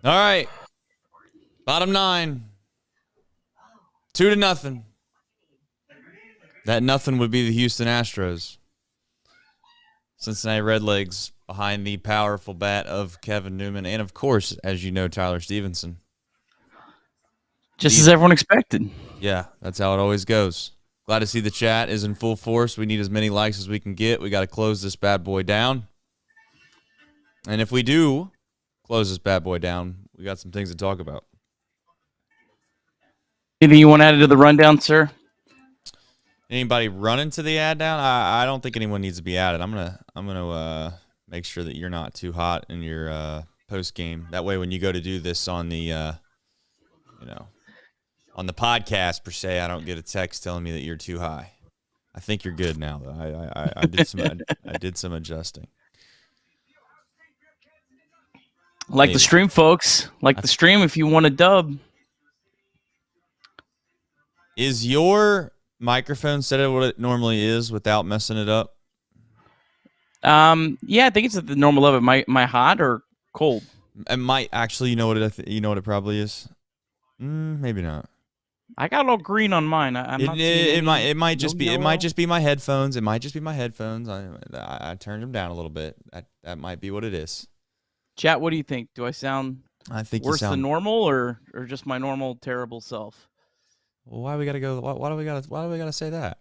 All right. Bottom 9. 2-0. That nothing would be the Houston Astros. Cincinnati Redlegs behind the powerful bat of Kevin Newman and, of course, as you know, Tyler Stevenson. Just as everyone expected. Yeah, that's how it always goes. Glad to see the chat is in full force. We need as many likes as we can get. We got to close this bad boy down. And if we do close this bad boy down, we got some things to talk about. Anything you want added to the rundown, sir? Anybody running to the ad down? I don't think anyone needs to be added. I'm gonna make sure that you're not too hot in your post game. That way, when you go to do this on the on the podcast per se, I don't get a text telling me that you're too high. I think you're good now, though. I did some adjusting. Like the stream, folks. Like the stream. If you want a dub, is your microphone set at what it normally is without messing it up? Yeah, I think it's at the normal level. Am I hot or cold? It might actually. You know what it probably is. Maybe not. I got a little green on mine. It might just be my headphones. It might just be my headphones. I turned them down a little bit. That might be what it is. Chat, what do you think? Do I sound worse than normal or just my normal terrible self? Well, why do we gotta say that?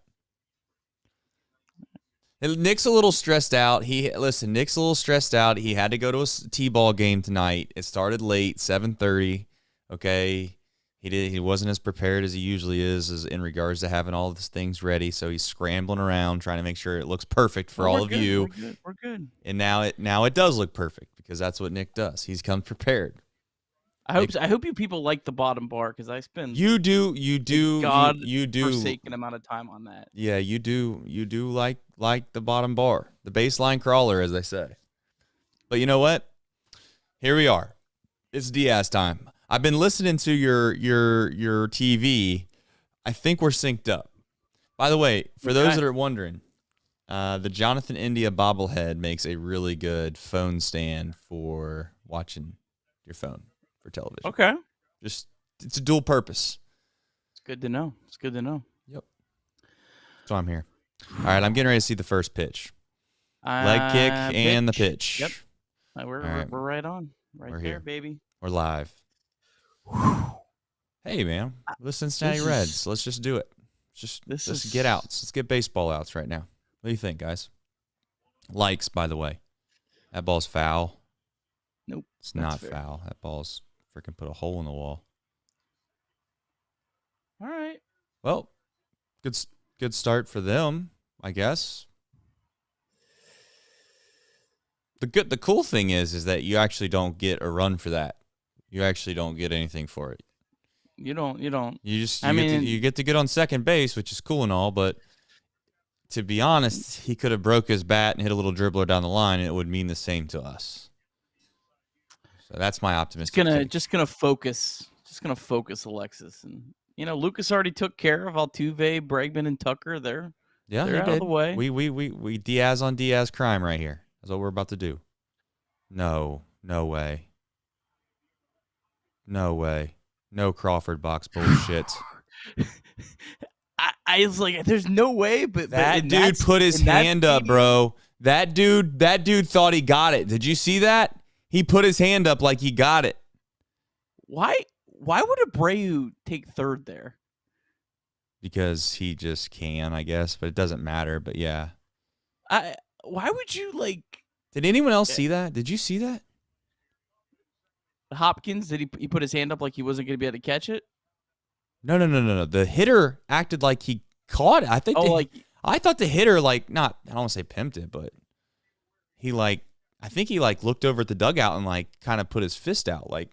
Nick's a little stressed out. Nick's a little stressed out. He had to go to a T-ball game tonight. It started late, 7:30. Okay. He wasn't as prepared as he usually is in regards to having all of his things ready. So he's scrambling around trying to make sure it looks perfect for all of you. We're good. And now it does look perfect because that's what Nick does. He's come prepared. I hope you people like the bottom bar because I spend you do forsaken amount of time on that. Yeah, you do like the bottom bar, the baseline crawler, as they say. But you know what? Here we are. It's Diaz time. I've been listening to your TV. I think we're synced up. By the way, for those that are wondering, the Jonathan India bobblehead makes a really good phone stand for watching your phone for television. Okay. It's a dual purpose. It's good to know. Yep. So I'm here. All right, I'm getting ready to see the first pitch. Leg kick and the pitch. Yep. We're right on. We're there, here. Baby. We're live. Hey, man. The Cincinnati Reds. Let's just do it. Let's get outs. Let's get baseball outs right now. What do you think, guys? Likes, by the way. That ball's foul. Nope. It's not foul. That ball's freaking put a hole in the wall. All right. Well, good start for them, I guess. The cool thing is that you actually don't get a run for that. You actually don't get anything for it. You don't. You get to get on second base, which is cool and all, but to be honest, he could have broke his bat and hit a little dribbler down the line, and it would mean the same to us. So that's my optimistic take. Just gonna focus Alexis, and Lucas already took care of Altuve, Bregman, and Tucker. They're out of the way. We Diaz on Diaz crime right here. That's what we're about to do. No way. No way. No Crawford box bullshit. I was like, there's no way, but that dude put his hand up, bro. That dude thought he got it. Did you see that? He put his hand up like he got it. Why would Abreu take third there? Because he just can, I guess, but it doesn't matter. But yeah. Why would you like? Did anyone else see that? Did you see that? Hopkins, did he put his hand up like he wasn't going to be able to catch it? No. The hitter acted like he caught it. I think. I thought the hitter I don't want to say pimped it, but I think he looked over at the dugout and kind of put his fist out I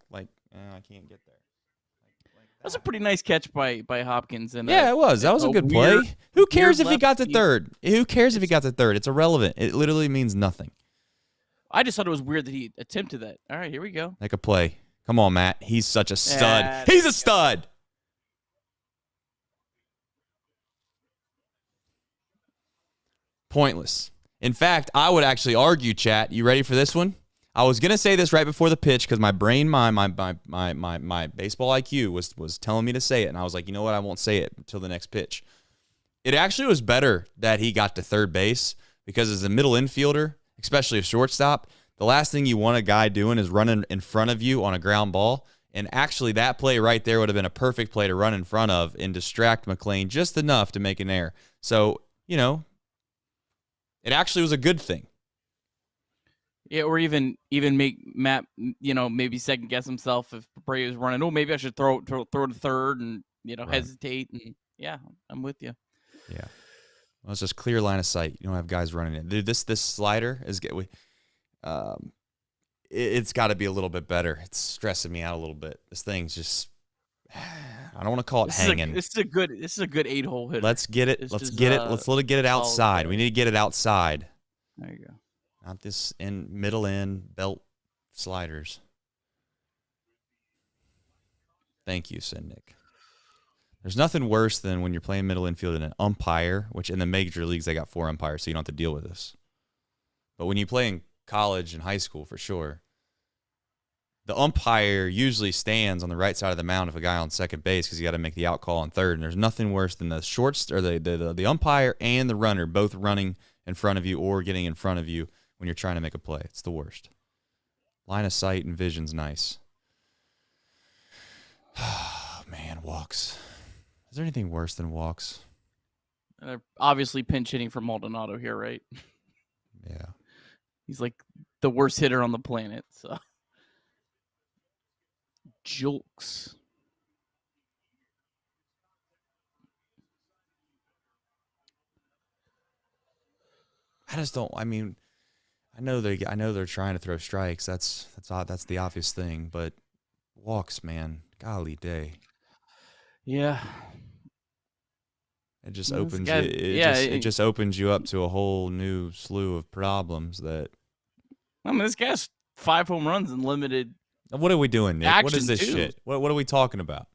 can't get there. That was a pretty nice catch by Hopkins. And yeah, it was. That was a good play. Who cares if he got to third? Who cares if he got to third? It's irrelevant. It literally means nothing. I just thought it was weird that he attempted that. All right, here we go. Make a play. Come on, Matt. He's such a stud. He's a stud. Pointless. In fact, I would actually argue, chat. You ready for this one? I was gonna say this right before the pitch because my brain, my baseball IQ was telling me to say it, and I was like, you know what, I won't say it until the next pitch. It actually was better that he got to third base because as a middle infielder, especially a shortstop, the last thing you want a guy doing is running in front of you on a ground ball. And actually, that play right there would have been a perfect play to run in front of and distract McLean just enough to make an error. So, you know, it actually was a good thing. Yeah, or even make Matt, you know, maybe second guess himself if Bray was running. Oh, maybe I should throw to third and, you know, hesitate. And yeah, I'm with you. Yeah, well, it's just clear line of sight. You don't have guys running it. Dude, this slider is it's got to be a little bit better. It's stressing me out a little bit. This thing's just, I don't want to call it hanging. This is a good 8-hole hitter. Let's get it. Let's let it get it outside. We need to get it outside. There you go. Not this middle end belt sliders. Thank you, Nick. There's nothing worse than when you're playing middle infield and an umpire, which in the major leagues, they got 4 umpires, so you don't have to deal with this. But when you play in college and high school, for sure, the umpire usually stands on the right side of the mound if a guy on second base because you got to make the out call on third. And there's nothing worse than the shorts or the umpire and the runner both running in front of you or getting in front of you when you're trying to make a play. It's the worst. Line of sight and vision's nice. Oh, man, walks. Is there anything worse than walks? They're obviously pinch hitting for Maldonado here, right? Yeah. He's like the worst hitter on the planet. So, Julks. I just don't. I mean, I know they're trying to throw strikes. That's odd. That's the obvious thing. But walks, man, golly day. Yeah. It just opens you. It just opens you up to a whole new slew of problems that. I mean, this guy's 5 home runs and limited. What are we doing, Nick? What is this too. shit? What are we talking about?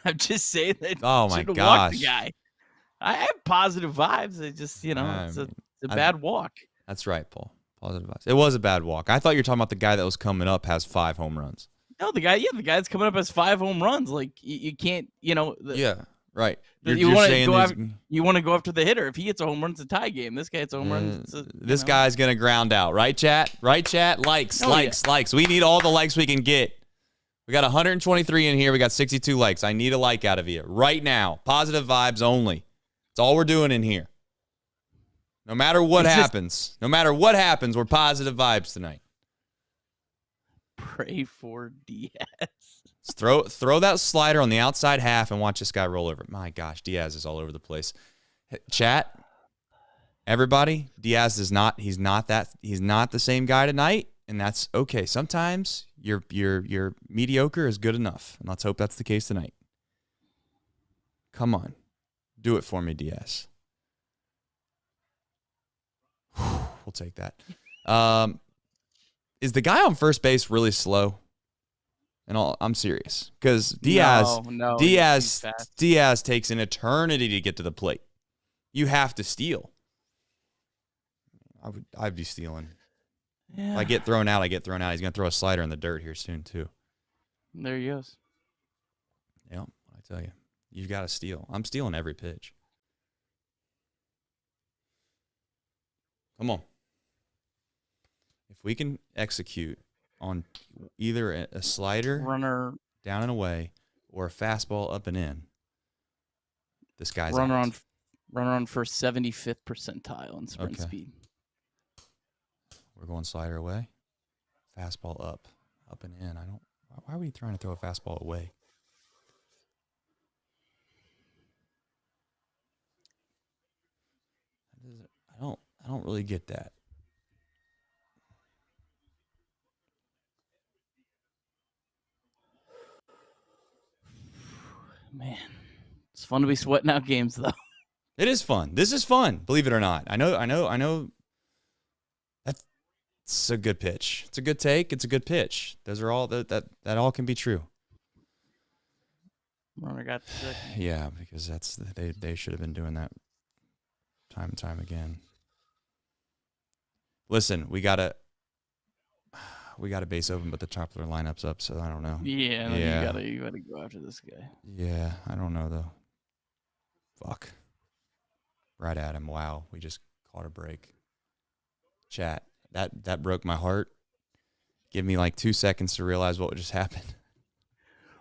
I'm just saying that. Oh my gosh, the guy. I have positive vibes. It just, you know, it's a bad walk. That's right, Paul. Positive vibes. It was a bad walk. I thought you were talking about the guy that was coming up has 5 home runs. No, the guy that's coming up has 5 home runs. Like you can't, you know. Yeah. Right. You want to go after the hitter. If he hits a home run, it's a tie game. This guy hits a home run. This guy's going to ground out. Right, chat? Right, chat? Likes. We need all the likes we can get. We got 123 in here. We got 62 likes. I need a like out of you right now. Positive vibes only. That's all we're doing in here. No matter what happens, we're positive vibes tonight. Pray for Diaz. Throw that slider on the outside half and watch this guy roll over. My gosh, Diaz is all over the place. Chat, everybody, Diaz is not. He's not the same guy tonight, and that's okay. Sometimes your mediocre is good enough, and let's hope that's the case tonight. Come on, do it for me, Diaz. We'll take that. Is the guy on first base really slow? And I'm serious because Diaz takes an eternity to get to the plate. You have to steal. I'd be stealing. Yeah. If I get thrown out, He's going to throw a slider in the dirt here soon too. There he goes. Yeah, I tell you, you got to steal. I'm stealing every pitch. Come on. If we can execute on either a slider runner down and away or a fastball up and in, this guy's runner on for 75th percentile in sprint speed. We're going slider away, fastball up and in. Why are we trying to throw a fastball away? I don't really get that. Man, it's fun to be sweating out games, though. It is fun. This is fun, believe it or not. I know. That's a good pitch. It's a good take. It's a good pitch. Those are all that all can be true. Runner got the second. Yeah, because they should have been doing that time and time again. Listen, we gotta We got a base open, but the top of their lineup's up, so I don't know. Yeah, no, Yeah. you gotta go after this guy. Yeah, I don't know though. Fuck. Right at him. Wow, we just caught a break. Chat. That broke my heart. Give me like 2 seconds to realize what just happened.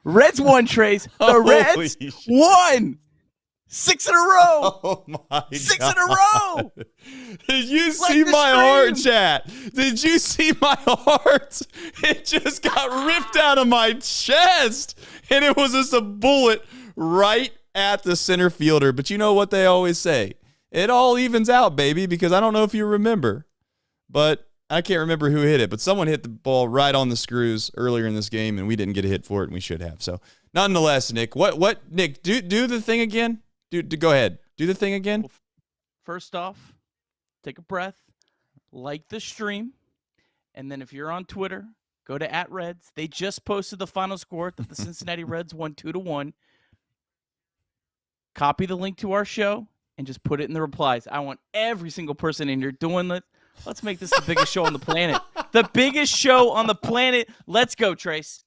Reds won, Trace. The Reds won. 6 in a row. Oh my 6 God. in a row. Did you see my heart, chat? Did you see my heart? It just got ripped out of my chest. And it was just a bullet right at the center fielder. But you know what they always say? It all evens out, baby, because I don't know if you remember, but I can't remember who hit it, but someone hit the ball right on the screws earlier in this game, and we didn't get a hit for it, and we should have. So, nonetheless, Nick, what, Nick, do the thing again. Go ahead. Do the thing again. Well, first off, take a breath, like the stream, and then if you're on Twitter, go to @Reds. They just posted the final score that the Cincinnati Reds won 2-1. Copy the link to our show and just put it in the replies. I want every single person in here doing it. Let's make this the biggest show on the planet. The biggest show on the planet. Let's go, Trace.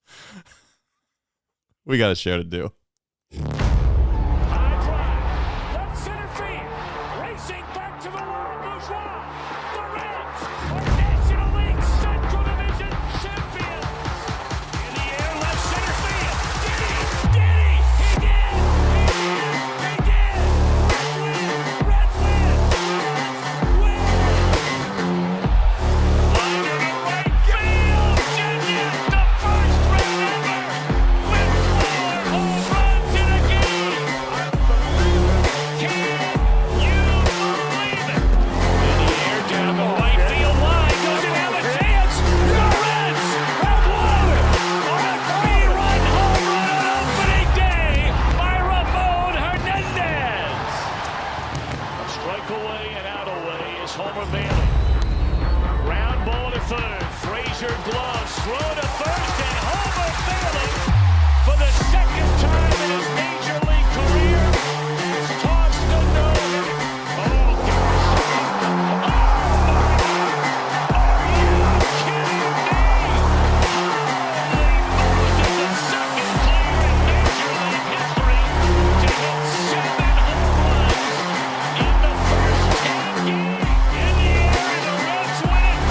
We got a show to do. High drive, left center field, racing back to the Laurent Bourgeois. The Reds are National League Central Division champions. In the air, left center field. Did he? He did! He did! Reds win! Reds win! Line to the right field. Genius, the first run ever with 4 home runs in a game. Can you believe it? In the air, down the right field line, doesn't have a chance. The Reds have won on a 3-run home run on opening day by Ramon Hernandez. A strike away and out away is Homer Bailey. Ground ball to third. Frazier gloves. Throw to first. And Homer Bailey, for the second time in his major league career, has tossed the no-hitter. Oh, gosh. Oh, my God. Are you kidding me? Holy Moses, the second player in major league history to hit 7 home runs in the first 10 games. In the air, and the Reds win.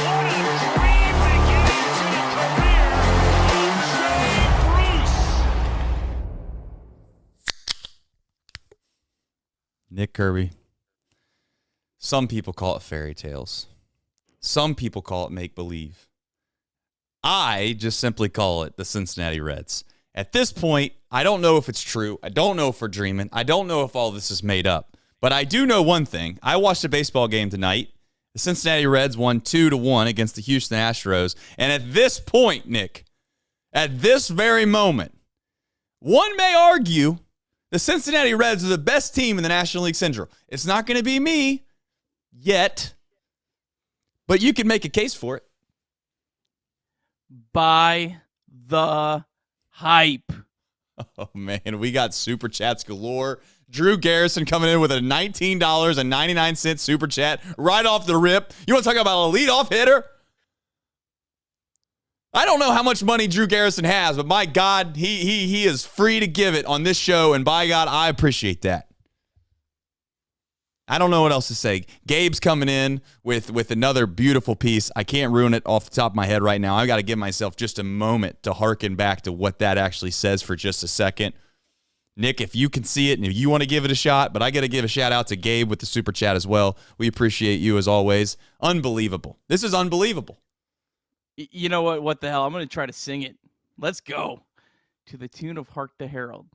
What a dream beginning to the career of Jay Bruce. Nick Kirby. Some people call it fairy tales. Some people call it make-believe. I just simply call it the Cincinnati Reds. At this point, I don't know if it's true. I don't know if we're dreaming. I don't know if all this is made up. But I do know one thing. I watched a baseball game tonight. The Cincinnati Reds won 2-1 against the Houston Astros. And at this point, Nick, at this very moment, one may argue the Cincinnati Reds are the best team in the National League Central. It's not going to be me yet, but you can make a case for it. Buy the hype. Oh, man, we got super chats galore. Drew Garrison coming in with a $19.99 super chat right off the rip. You want to talk about a leadoff hitter? I don't know how much money Drew Garrison has, but my God, he is free to give it on this show, and by God, I appreciate that. I don't know what else to say. Gabe's coming in with another beautiful piece. I can't ruin it off the top of my head right now. I got to give myself just a moment to hearken back to what that actually says for just a second. Nick, if you can see it and if you want to give it a shot, but I got to give a shout out to Gabe with the super chat as well. We appreciate you as always. Unbelievable. This is unbelievable. You know what? What the hell? I'm going to try to sing it. Let's go. To the tune of Hark the Herald.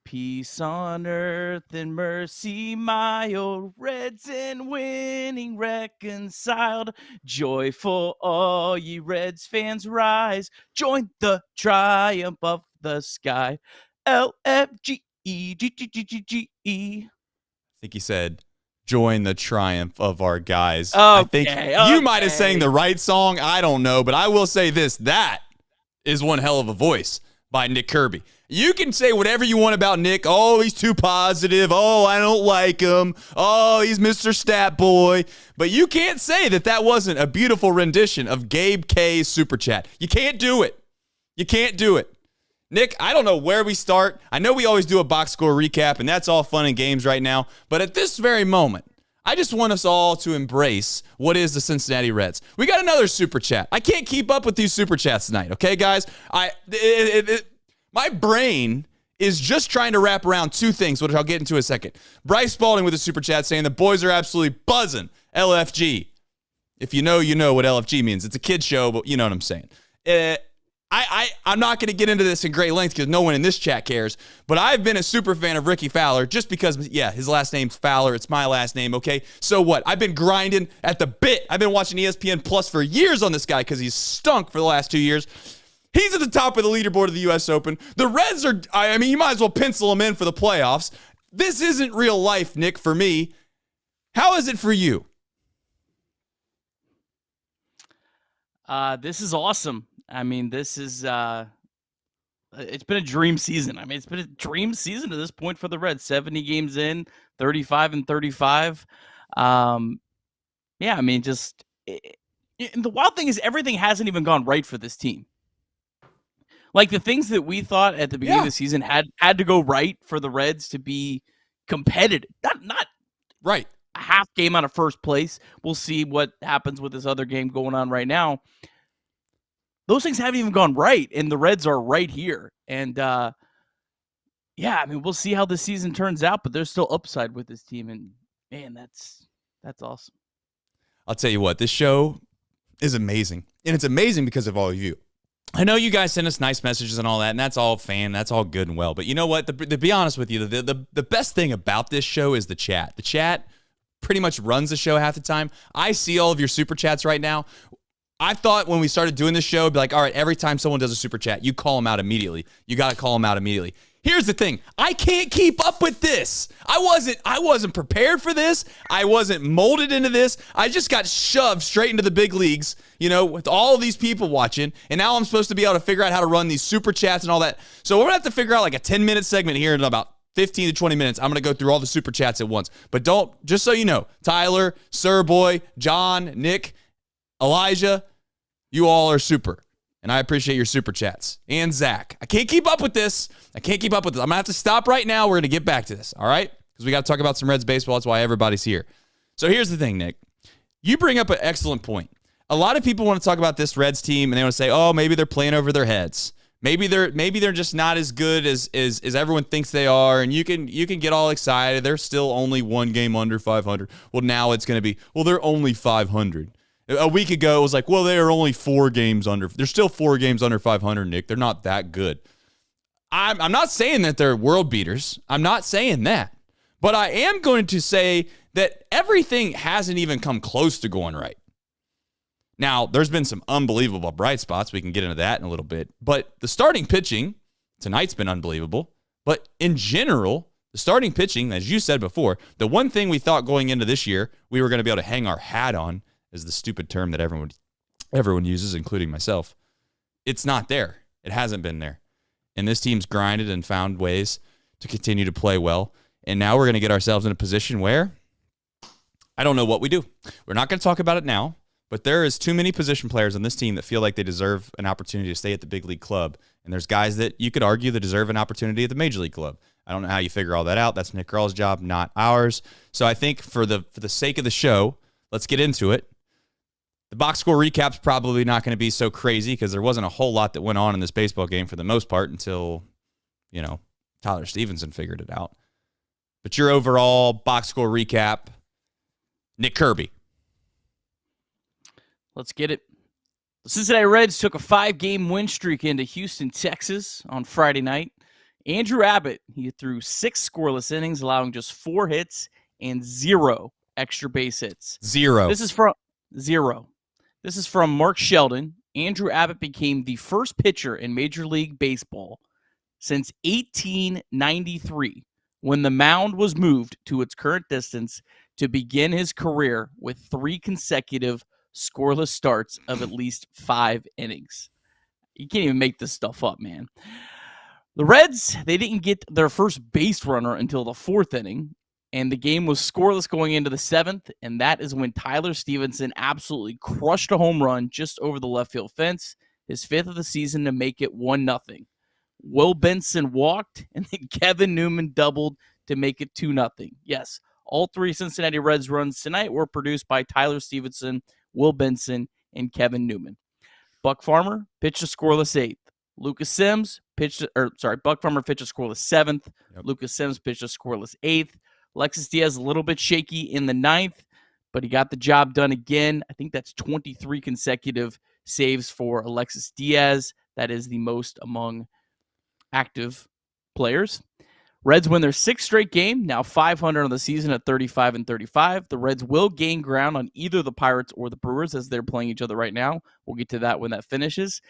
Peace on earth and mercy, my old Reds, and winning reconciled. Joyful, all ye Reds fans, rise. Join the triumph of the sky. LFGE. I think he said, join the triumph of our guys. Okay, I think you might have sang the right song. I don't know, but I will say this. That is one hell of a voice. by Nick Kirby. You can say whatever you want about Nick. Oh, he's too positive. Oh, I don't like him. Oh, he's Mr. Stat Boy. But you can't say that wasn't a beautiful rendition of Gabe K's Super Chat. You can't do it. You can't do it. Nick, I don't know where we start. I know we always do a box score recap, and that's all fun and games right now. But at this very moment, I just want us all to embrace what is the Cincinnati Reds. We got another Super Chat. I can't keep up with these Super Chats tonight, okay, guys? My brain is just trying to wrap around two things, which I'll get into in a second. Bryce Spalding with a Super Chat saying the boys are absolutely buzzing. LFG. If you know what LFG means. It's a kid show, but you know what I'm saying. I'm not going to get into this in great length because no one in this chat cares, but I've been a super fan of Ricky Fowler just because, yeah, his last name's Fowler. It's my last name, okay? So what? I've been grinding at the bit. I've been watching ESPN Plus for years on this guy because he's stunk for the last 2 years. He's at the top of the leaderboard of the U.S. Open. The Reds are, I mean, you might as well pencil him in for the playoffs. This isn't real life, Nick, for me. How is it for you? This is awesome. I mean, this is it's been a dream season. I mean, it's been a dream season to this point for the Reds. 70 games in, 35-35. Yeah, I mean, just and the wild thing is everything hasn't even gone right for this team. Like the things that we thought at the beginning of the season had to go right for the Reds to be competitive. Not right. A half game out of first place. We'll see what happens with this other game going on right now. Those things haven't even gone right, and the Reds are right here. And, yeah, I mean, we'll see how the season turns out, but there's still upside with this team, and, man, that's awesome. I'll tell you what, this show is amazing, and it's amazing because of all of you. I know you guys send us nice messages and all that, and that's all that's all good and well. But you know what? To be honest with you, the best thing about this show is the chat. The chat pretty much runs the show half the time. I see all of your super chats right now. I thought when we started doing this show, it'd be like, all right, every time someone does a super chat, you call them out immediately. You got to call them out immediately. Here's the thing. I can't keep up with this. I wasn't prepared for this. I wasn't molded into this. I just got shoved straight into the big leagues, you know, with all of these people watching. And now I'm supposed to be able to figure out how to run these super chats and all that. So we're going to have to figure out like a 10-minute segment here in about 15 to 20 minutes. I'm going to go through all the super chats at once. But just so you know, Tyler, Sir Boy, John, Nick, Elijah, you all are super. And I appreciate your super chats. And Zach. I can't keep up with this. I'm going to have to stop right now. We're going to get back to this, all right? Because we got to talk about some Reds baseball. That's why everybody's here. So here's the thing, Nick. You bring up an excellent point. A lot of people want to talk about this Reds team, and they want to say, oh, maybe they're playing over their heads. Maybe they're just not as good as everyone thinks they are, and you can get all excited. They're still only one game under 500. Well, now it's going to be, well, they're only 500. A week ago, it was like, well, they are only 4 games under. They're still 4 games under 500, Nick. They're not that good. I'm not saying that they're world beaters. I'm not saying that. But I am going to say that everything hasn't even come close to going right. Now, there's been some unbelievable bright spots. We can get into that in a little bit. But the starting pitching tonight's been unbelievable. But in general, the starting pitching, as you said before, the one thing we thought going into this year we were going to be able to hang our hat on is the stupid term that everyone uses, including myself. It's not there. It hasn't been there. And this team's grinded and found ways to continue to play well. And now we're going to get ourselves in a position where I don't know what we do. We're not going to talk about it now, but there is too many position players on this team that feel like they deserve an opportunity to stay at the big league club. And there's guys that you could argue that deserve an opportunity at the major league club. I don't know how you figure all that out. That's Nick Earl's job, not ours. So I think for the sake of the show, let's get into it. The box score recap's probably not going to be so crazy because there wasn't a whole lot that went on in this baseball game for the most part until, you know, Tyler Stevenson figured it out. But your overall box score recap, Nick Kirby. Let's get it. The Cincinnati Reds took a 5-game win streak into Houston, Texas on Friday night. Andrew Abbott, he threw 6 scoreless innings, allowing just 4 hits and 0 extra base hits. 0. This is from 0. This is from Mark Sheldon. Andrew Abbott became the first pitcher in Major League Baseball since 1893 when the mound was moved to its current distance to begin his career with 3 consecutive scoreless starts of at least 5 innings. You can't even make this stuff up, man. The Reds, they didn't get their first base runner until the 4th inning, and the game was scoreless going into the 7th, and that is when Tyler Stevenson absolutely crushed a home run just over the left field fence, his 5th of the season, to make it 1-0. Will Benson walked, and then Kevin Newman doubled to make it 2-0. Yes, all 3 Cincinnati Reds runs tonight were produced by Tyler Stevenson, Will Benson, and Kevin Newman. Buck Farmer pitched a scoreless 8th. Buck Farmer pitched a scoreless 7th. Yep. Lucas Sims pitched a scoreless 8th. Alexis Diaz a little bit shaky in the 9th, but he got the job done again. I think that's 23 consecutive saves for Alexis Diaz. That is the most among active players. Reds win their 6th straight game, now 500 on the season at 35-35. The Reds will gain ground on either the Pirates or the Brewers as they're playing each other right now. We'll get to that when that finishes.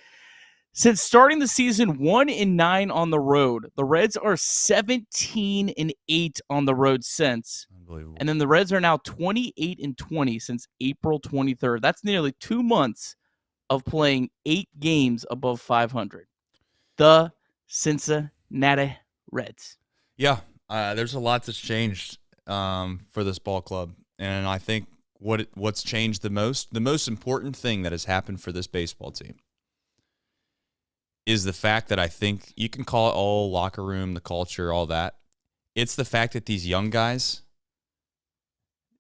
Since starting the season 1-9 on the road, the Reds are 17-8 on the road since. Unbelievable. And then the Reds are now 28-20 since April 23rd. That's nearly 2 months of playing 8 games above 500. The Cincinnati Reds. Yeah, there's a lot that's changed for this ball club, and I think what's changed the most important thing that has happened for this baseball team is the fact that I think you can call it all locker room, the culture, all that. It's the fact that these young guys,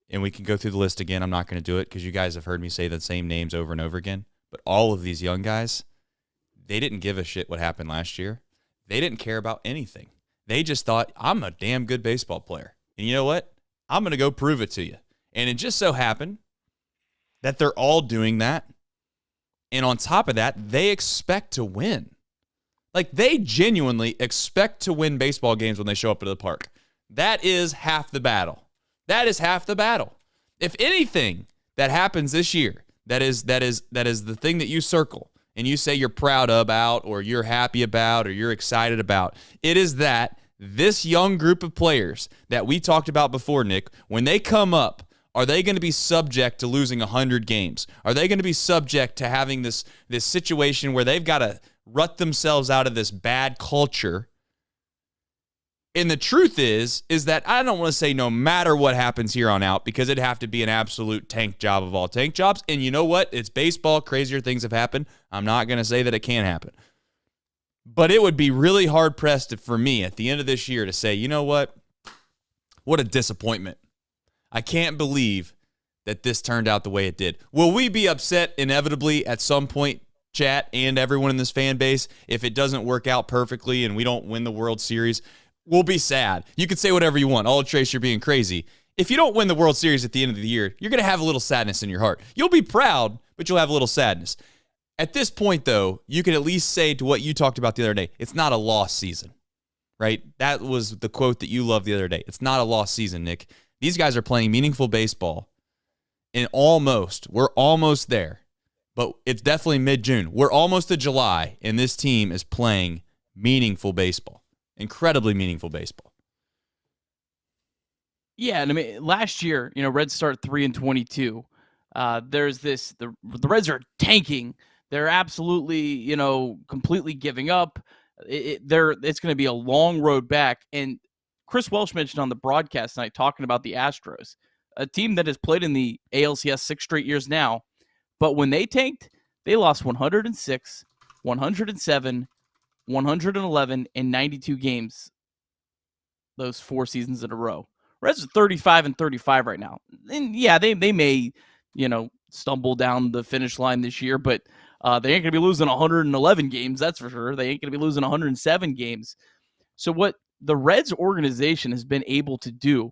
and we can go through the list again. I'm not going to do it because you guys have heard me say the same names over and over again, but all of these young guys, they didn't give a shit what happened last year. They didn't care about anything. They just thought, I'm a damn good baseball player. And you know what? I'm going to go prove it to you. And it just so happened that they're all doing that. And on top of that, they expect to win. Like, they genuinely expect to win baseball games when they show up to the park. That is half the battle. That is half the battle. If anything that happens this year, that is the thing that you circle and you say you're proud about or you're happy about or you're excited about, it is that this young group of players that we talked about before, Nick, when they come up, are they going to be subject to losing 100 games? Are they going to be subject to having this situation where they've got to rut themselves out of this bad culture? And the truth is that I don't want to say no matter what happens here on out, because it'd have to be an absolute tank job of all tank jobs. And you know what? It's baseball. Crazier things have happened. I'm not going to say that it can't happen. But it would be really hard-pressed for me at the end of this year to say, you know what? What a disappointment. I can't believe that this turned out the way it did. Will we be upset inevitably at some point, chat and everyone in this fan base, if it doesn't work out perfectly and we don't win the World Series? We'll be sad. You can say whatever you want. Oh, Trace, you're being crazy. If you don't win the World Series at the end of the year, you're going to have a little sadness in your heart. You'll be proud, but you'll have a little sadness. At this point, though, you can at least say to what you talked about the other day, it's not a lost season, right? That was the quote that you loved the other day. It's not a lost season, Nick. These guys are playing meaningful baseball, and we're almost there, but it's definitely mid-June. We're almost to July, and this team is playing meaningful baseball, incredibly meaningful baseball. Yeah, and I mean, last year, Reds start 3-22. There's this, the Reds are tanking. They're absolutely, completely giving up. It's going to be a long road back, and Chris Welsh mentioned on the broadcast tonight talking about the Astros, a team that has played in the ALCS 6 straight years now. But when they tanked, they lost 106, 107, 111, and 92 games those 4 seasons in a row. Reds are 35-35 right now. And yeah, they may, stumble down the finish line this year, but they ain't going to be losing 111 games, that's for sure. They ain't going to be losing 107 games. So what the Reds organization has been able to do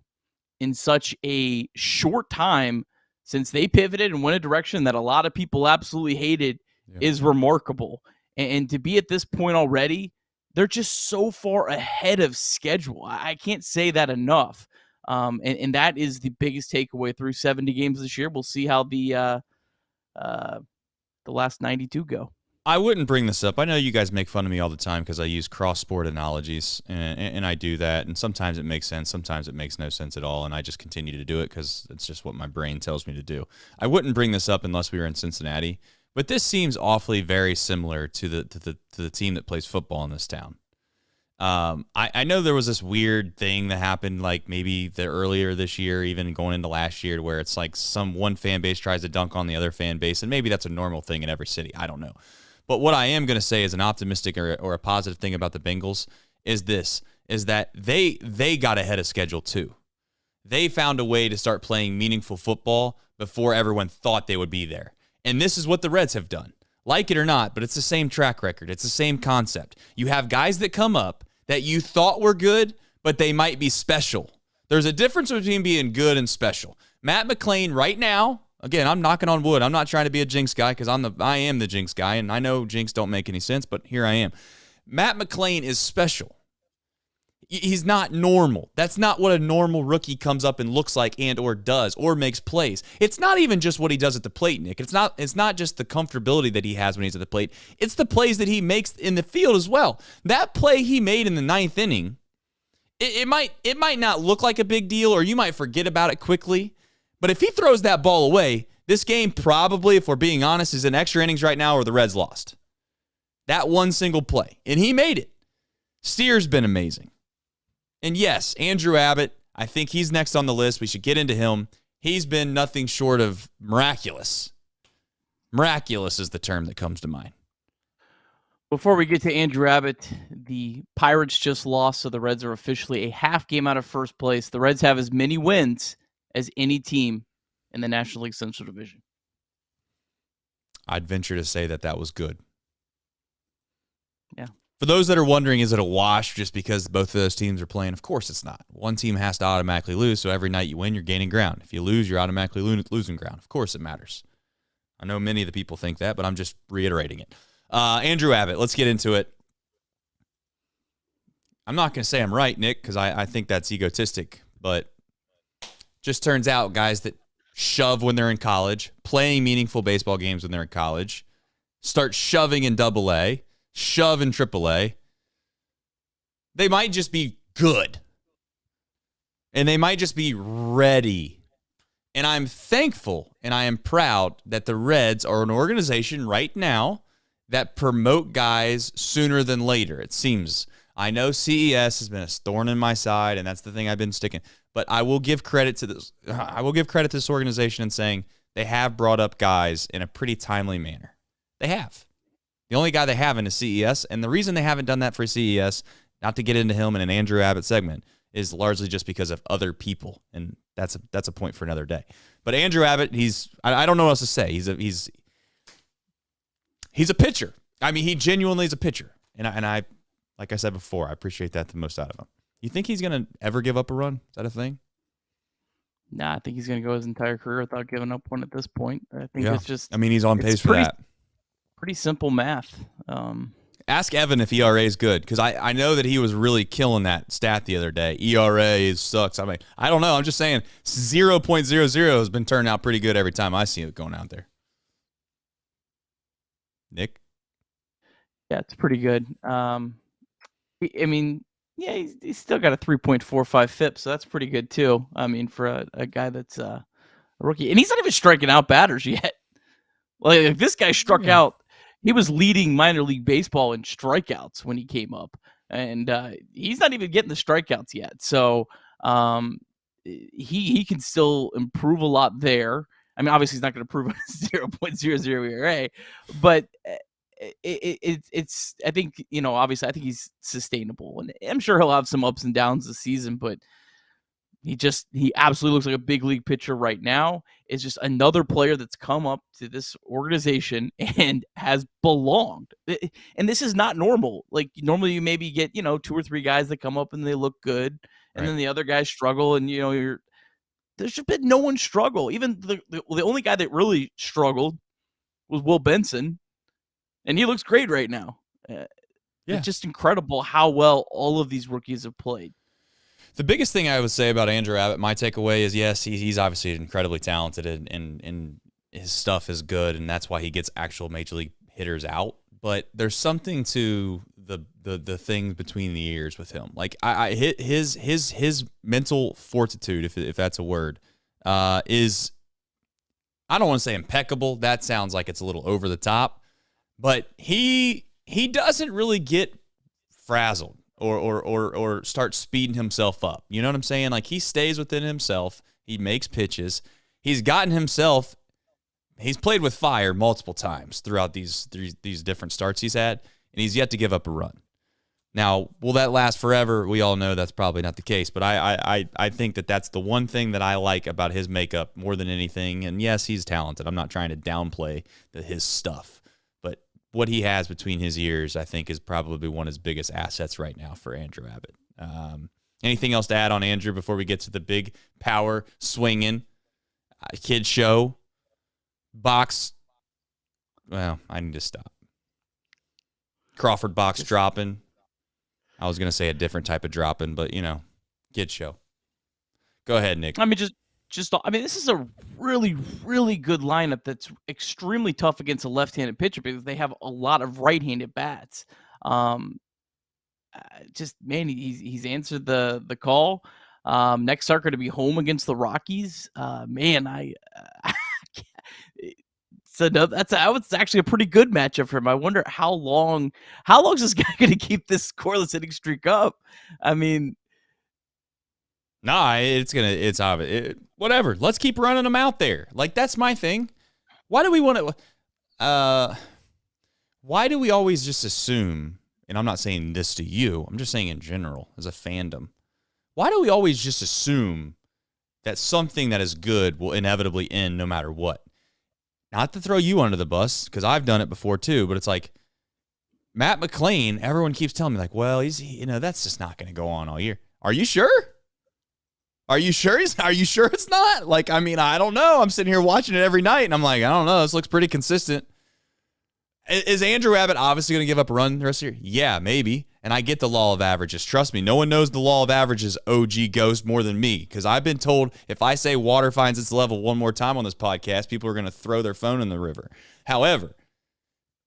in such a short time since they pivoted and went a direction that a lot of people absolutely hated is remarkable. And to be at this point already, they're just so far ahead of schedule. I can't say that enough. And that is the biggest takeaway through 70 games this year. We'll see how the last 92 go. I wouldn't bring this up. I know you guys make fun of me all the time because I use cross-sport analogies, and I do that, and sometimes it makes sense, sometimes it makes no sense at all, and I just continue to do it because it's just what my brain tells me to do. I wouldn't bring this up unless we were in Cincinnati, but this seems awfully very similar to the team that plays football in this town. I know there was this weird thing that happened like maybe the earlier this year, even going into last year, where it's like one fan base tries to dunk on the other fan base, and maybe that's a normal thing in every city. I don't know. But what I am going to say is an optimistic or a positive thing about the Bengals is that they got ahead of schedule too. They found a way to start playing meaningful football before everyone thought they would be there. And this is what the Reds have done. Like it or not, but it's the same track record. It's the same concept. You have guys that come up that you thought were good, but they might be special. There's a difference between being good and special. Matt McClain right now, again, I'm knocking on wood. I'm not trying to be a jinx guy because I am the jinx guy, and I know jinx don't make any sense, but here I am. Matt McClain is special. He's not normal. That's not what a normal rookie comes up and looks like and or does or makes plays. It's not even just what he does at the plate, Nick. It's not just the comfortability that he has when he's at the plate. It's the plays that he makes in the field as well. That play he made in the 9th inning, it might not look like a big deal, or you might forget about it quickly. But if he throws that ball away, this game probably, if we're being honest, is in extra innings right now or the Reds lost. That one single play. And he made it. Steer's been amazing. And yes, Andrew Abbott, I think he's next on the list. We should get into him. He's been nothing short of miraculous. Miraculous is the term that comes to mind. Before we get to Andrew Abbott, the Pirates just lost, so the Reds are officially a half game out of first place. The Reds have as many wins as any team in the National League Central Division. I'd venture to say that was good. Yeah. For those that are wondering, is it a wash just because both of those teams are playing? Of course it's not. One team has to automatically lose, so every night you win, you're gaining ground. If you lose, you're automatically losing ground. Of course it matters. I know many of the people think that, but I'm just reiterating it. Andrew Abbott, let's get into it. I'm not going to say I'm right, Nick, because I think that's egotistic, but just turns out guys that shove when they're in college, playing meaningful baseball games when they're in college, start shoving in AA, shove in AAA, they might just be good. And they might just be ready. And I'm thankful and I am proud that the Reds are an organization right now that promote guys sooner than later, it seems. I know CES has been a thorn in my side, and that's the thing I've been sticking. But I will give credit to this. I will give credit to this organization in saying they have brought up guys in a pretty timely manner. They have. The only guy they haven't is CES, and the reason they haven't done that for CES, not to get into him in an Andrew Abbott segment, is largely just because of other people, and that's a point for another day. But Andrew Abbott, I don't know what else to say. He's a pitcher. I mean, he genuinely is a pitcher, and I like I said before, I appreciate that the most out of him. You think he's gonna ever give up a run? Is that a thing? Nah, I think he's going to go his entire career without giving up one at this point. I think it's just. I mean, he's on pace for that. Pretty simple math. Ask Evan if ERA is good, because I know that he was really killing that stat the other day. ERA sucks. I mean, I don't know. I'm just saying 0.00 has been turning out pretty good every time I see it going out there. Nick? Yeah, it's pretty good. I mean, yeah, he's still got a 3.45 FIP, so that's pretty good too. I mean, for a guy that's a rookie. And he's not even striking out batters yet. Like, if this guy struck out, he was leading minor league baseball in strikeouts when he came up. And he's not even getting the strikeouts yet. So he can still improve a lot there. I mean, obviously he's not going to improve on 0.00 ERA, but it's I think, obviously I think he's sustainable, and I'm sure he'll have some ups and downs this season, but he absolutely looks like a big league pitcher right now. It's just another player that's come up to this organization and has belonged. And this is not normal. Like, normally you maybe get, 2 or 3 guys that come up and they look good, and then the other guys struggle, and there's just been no one struggle. Even the only guy that really struggled was Will Benson. And he looks great right now. It's just incredible how well all of these rookies have played. The biggest thing I would say about Andrew Abbott, my takeaway is, yes, he's obviously incredibly talented, and his stuff is good, and that's why he gets actual major league hitters out. But there's something to the thing between the ears with him. Like, his mental fortitude, if that's a word, is, I don't want to say impeccable. That sounds like it's a little over the top. But he doesn't really get frazzled or start speeding himself up. You know what I'm saying? Like, he stays within himself. He makes pitches. He's gotten himself. He's played with fire multiple times throughout these different starts he's had, and he's yet to give up a run. Now, will that last forever? We all know that's probably not the case, but I think that's the one thing that I like about his makeup more than anything. And yes, he's talented. I'm not trying to downplay his stuff, but what he has between his ears, I think, is probably one of his biggest assets right now for Andrew Abbott. Anything else to add on Andrew before we get to the big power swinging kid show box? Well, I need to stop. Crawford box dropping. I was going to say a different type of dropping, but, kid show. Go ahead, Nick. I mean, this is a really, really good lineup that's extremely tough against a left-handed pitcher because they have a lot of right-handed bats. He's answered the call. Next start going to be home against the Rockies. So no, that's actually a pretty good matchup for him. I wonder how long is this guy going to keep this scoreless inning streak up? I mean, nah, it's obvious. Whatever. Let's keep running them out there. Like, that's my thing. Why do we want to? Why do we always just assume? And I'm not saying this to you. I'm just saying in general as a fandom. Why do we always just assume that something that is good will inevitably end no matter what? Not to throw you under the bus, because I've done it before too, but it's like Matt McClain, everyone keeps telling me, like, well, that's just not going to go on all year. Are you sure? Are you sure it's not? Like, I mean, I don't know. I'm sitting here watching it every night, and I'm like, I don't know. This looks pretty consistent. Is Andrew Abbott obviously going to give up a run the rest of the year? Yeah, maybe. And I get the law of averages. Trust me, no one knows the law of averages, OG Ghost, more than me. Because I've been told if I say water finds its level one more time on this podcast, people are going to throw their phone in the river. However,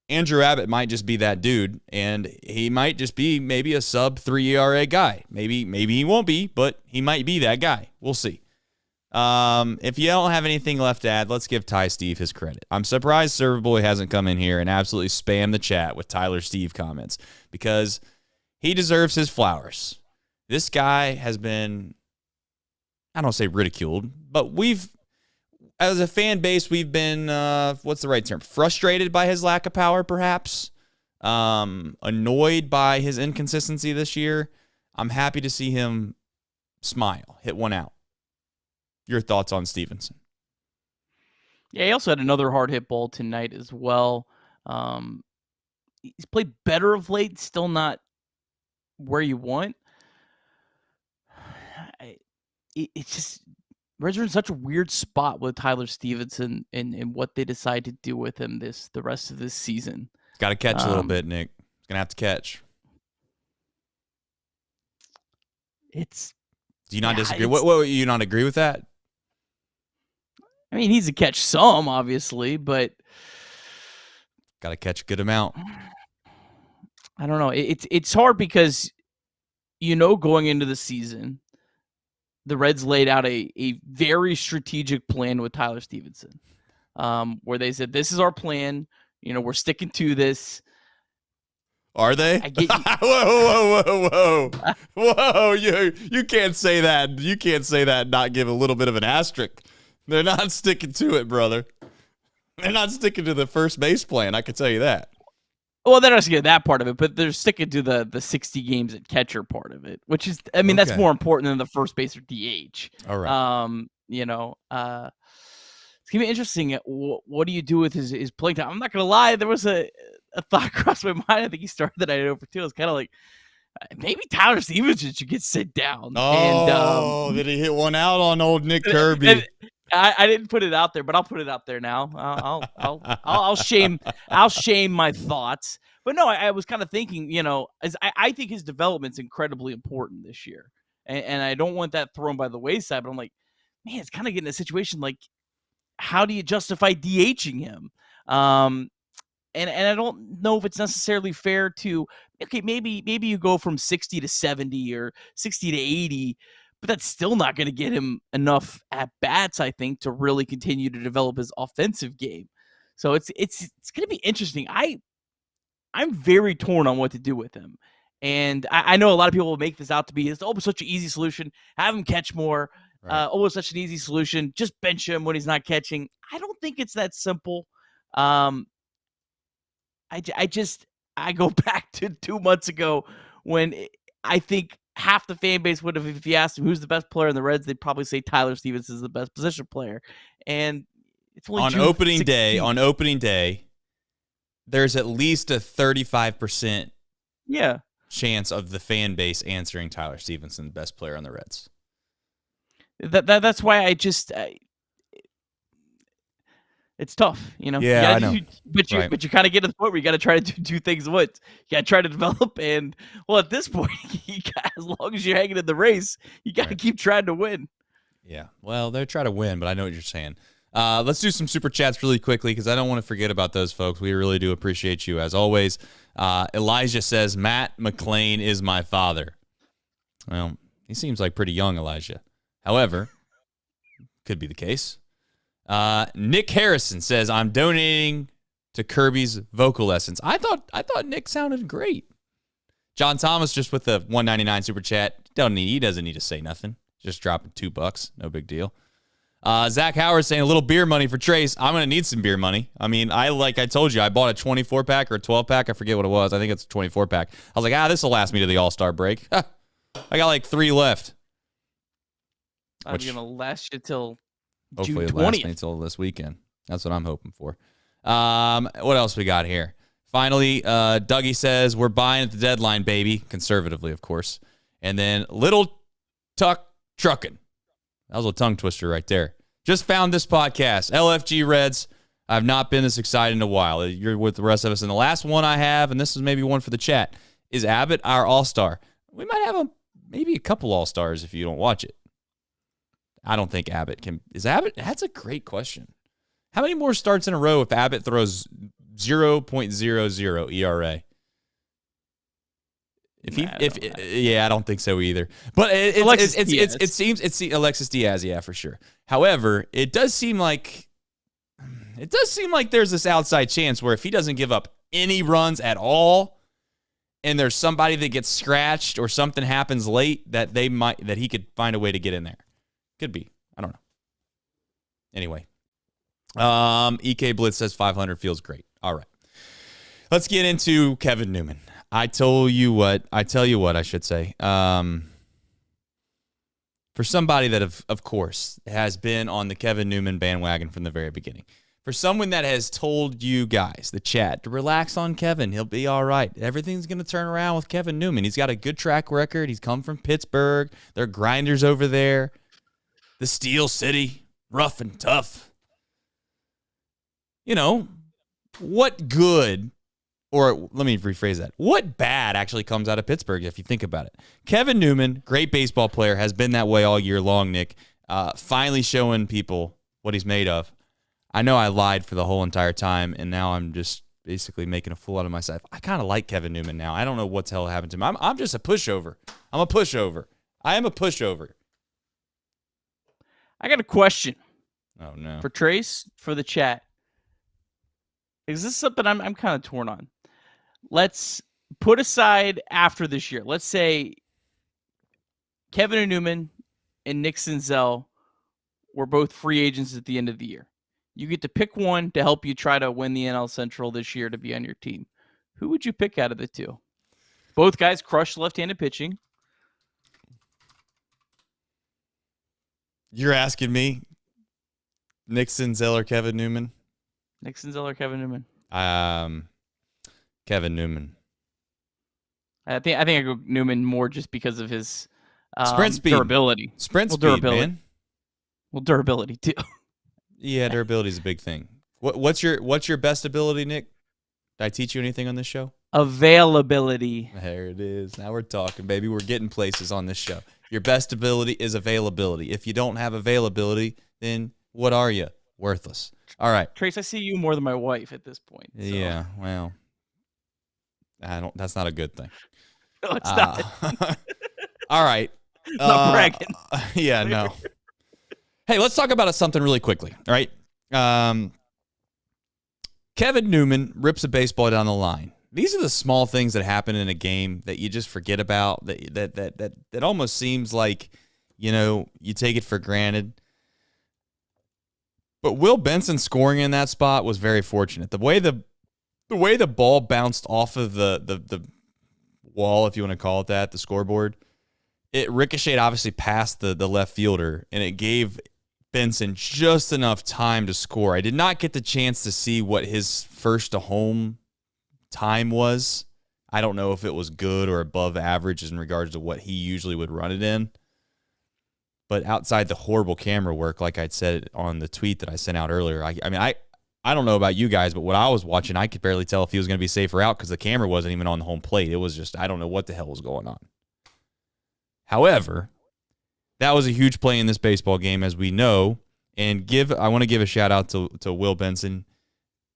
Andrew Abbott might just be that dude, and he might just be maybe a sub-3 ERA guy. Maybe he won't be, but he might be that guy. We'll see. If you don't have anything left to add, let's give Ty Steve his credit. I'm surprised Serverboy hasn't come in here and absolutely spammed the chat with Tyler Steve comments, because he deserves his flowers. This guy has been, I don't say ridiculed, but as a fan base, we've been, what's the right term? Frustrated by his lack of power, perhaps. Annoyed by his inconsistency this year. I'm happy to see him smile, hit one out. Your thoughts on Stevenson? Yeah, he also had another hard hit ball tonight as well. He's played better of late, still not where you want. It's just, Reds are in such a weird spot with Tyler Stevenson and what they decide to do with him the rest of this season. Got to catch a little bit, Nick. He's going to have to catch. Do you not disagree? What you not agree with that? I mean, he's a catch some, obviously, but got to catch a good amount. I don't know. It's hard because, going into the season, the Reds laid out a very strategic plan with Tyler Stevenson, where they said, this is our plan. We're sticking to this. Are they? I get you. Whoa. You can't say that. You can't say that and not give a little bit of an asterisk. They're not sticking to it, brother. They're not sticking to the first base plan. I can tell you that. Well, they're not sticking to that part of it, but they're sticking to the 60 games at catcher part of it, which is, that's more important than the first base or DH. All right. It's going to be interesting. What do you do with his playing time? I'm not going to lie. There was a thought crossed my mind. I think he started the night over too. It's kind of like, maybe Tyler Stevenson should get sit down. Oh, did he hit one out on old Nick Kirby? I didn't put it out there, but I'll put it out there now. I'll shame my thoughts. But no, I was kind of thinking, as I think his development's incredibly important this year, and I don't want that thrown by the wayside. But I'm like, man, it's kind of getting a situation like, how do you justify DHing him? And I don't know if it's necessarily fair to, okay, maybe you go from 60 to 70 or 60 to 80, but that's still not going to get him enough at bats, I think, to really continue to develop his offensive game. So it's going to be interesting. I'm very torn on what to do with him. And I know a lot of people will make this out to be such an easy solution. Have him catch more. Right. Such an easy solution. Just bench him when he's not catching. I don't think it's that simple. I go back to 2 months ago when I think half the fan base would have, if you asked them who's the best player in the Reds, they'd probably say Tyler Stevens is the best position player. And it's only on opening day, there's at least a 35% chance of the fan base answering Tyler Stevenson, the best player on the Reds. That's why it's tough, you know. Yeah, I know. But you kind of get to the point where you got to try to do things once. You got to try to develop, and at this point, as long as you're hanging in the race, you got to keep trying to win. Yeah, well, they're trying to win, but I know what you're saying. Let's do some super chats really quickly because I don't want to forget about those folks. We really do appreciate you as always. Elijah says Matt McClain is my father. Well, he seems like pretty young, Elijah. However, could be the case. Nick Harrison says I'm donating to Kirby's vocal lessons. I thought Nick sounded great. John Thomas just with the $1.99 super chat. He doesn't need to say nothing. Just dropping $2. No big deal. Zach Howard saying a little beer money for Trace. I'm gonna need some beer money. I mean, I told you, I bought a 24-pack or a 12-pack. I forget what it was. I think it's a 24-pack. I was like, this will last me to the All-Star break. I got like 3 left. I'm gonna last you till hopefully June it lasts 20th. me until this weekend. That's what I'm hoping for. What else we got here? Finally, Dougie says we're buying at the deadline, baby. Conservatively, of course. And then Little Tuck Truckin'. That was a tongue twister right there. Just found this podcast, LFG Reds. I've not been this excited in a while. You're with the rest of us. And the last one I have, and this is maybe one for the chat, is Abbott, our all-star. We might have maybe a couple all-stars if you don't watch it. I don't think Abbott can. Is Abbott? That's a great question. How many more starts in a row if Abbott throws 0.00 ERA? I don't think so either. But it seems it's Alexis Diaz, yeah, for sure. However, it does seem like there's this outside chance where if he doesn't give up any runs at all, and there's somebody that gets scratched or something happens late, that he could find a way to get in there. Could be. I don't know. Anyway. EK Blitz says 500 feels great. All right. Let's get into Kevin Newman. I tell you what, I should say. For somebody that, of course, has been on the Kevin Newman bandwagon from the very beginning. For someone that has told you guys, the chat, to relax on Kevin. He'll be all right. Everything's going to turn around with Kevin Newman. He's got a good track record. He's come from Pittsburgh. They're grinders over there. The Steel City, rough and tough. You know, what good, or let me rephrase that, what bad actually comes out of Pittsburgh if you think about it? Kevin Newman, great baseball player, has been that way all year long, Nick. Finally showing people what he's made of. I know I lied for the whole entire time, and now I'm just basically making a fool out of myself. I kind of like Kevin Newman now. I don't know what's hell happened to him. I'm just a pushover. I'm a pushover. I am a pushover. I got a question. Oh, no. For Trace, for the chat. Is this something I'm kind of torn on? Let's put aside after this year. Let's say Kevin Newman and Nick Senzel were both free agents at the end of the year. You get to pick one to help you try to win the NL Central this year to be on your team. Who would you pick out of the two? Both guys crushed left-handed pitching. You're asking me, Nick Senzel or Kevin Newman? Nick Senzel or Kevin Newman? Kevin Newman. I think I go Newman more just because of his sprint speed, durability. Durability. Man. Well, durability too. Yeah, durability is a big thing. What's your best ability, Nick? Did I teach you anything on this show? Availability. There it is. Now we're talking, baby. We're getting places on this show. Your best ability is availability. If you don't have availability, then what are you? Worthless. All right. Trace, I see you more than my wife at this point. So. Yeah, well, that's not a good thing. No, it's not. All right. Not bragging. Yeah, no. Hey, let's talk about something really quickly. All right. Kevin Newman rips a baseball down the line. these are the small things that happen in a game that you just forget about, that almost seems like, you take it for granted. But Will Benson scoring in that spot was very fortunate. The way the ball bounced off of the wall, if you want to call it that, the scoreboard, it ricocheted obviously past the left fielder, and it gave Benson just enough time to score. I did not get the chance to see what his first to home time was. I don't know if it was good or above average in regards to what he usually would run it in. But outside the horrible camera work, like I'd said on the tweet that I sent out earlier, I don't know about you guys, but what I was watching, I could barely tell if he was going to be safe or out because the camera wasn't even on the home plate. It was just, I don't know what the hell was going on. However, that was a huge play in this baseball game, as we know. And I want to give a shout out to Will Benson.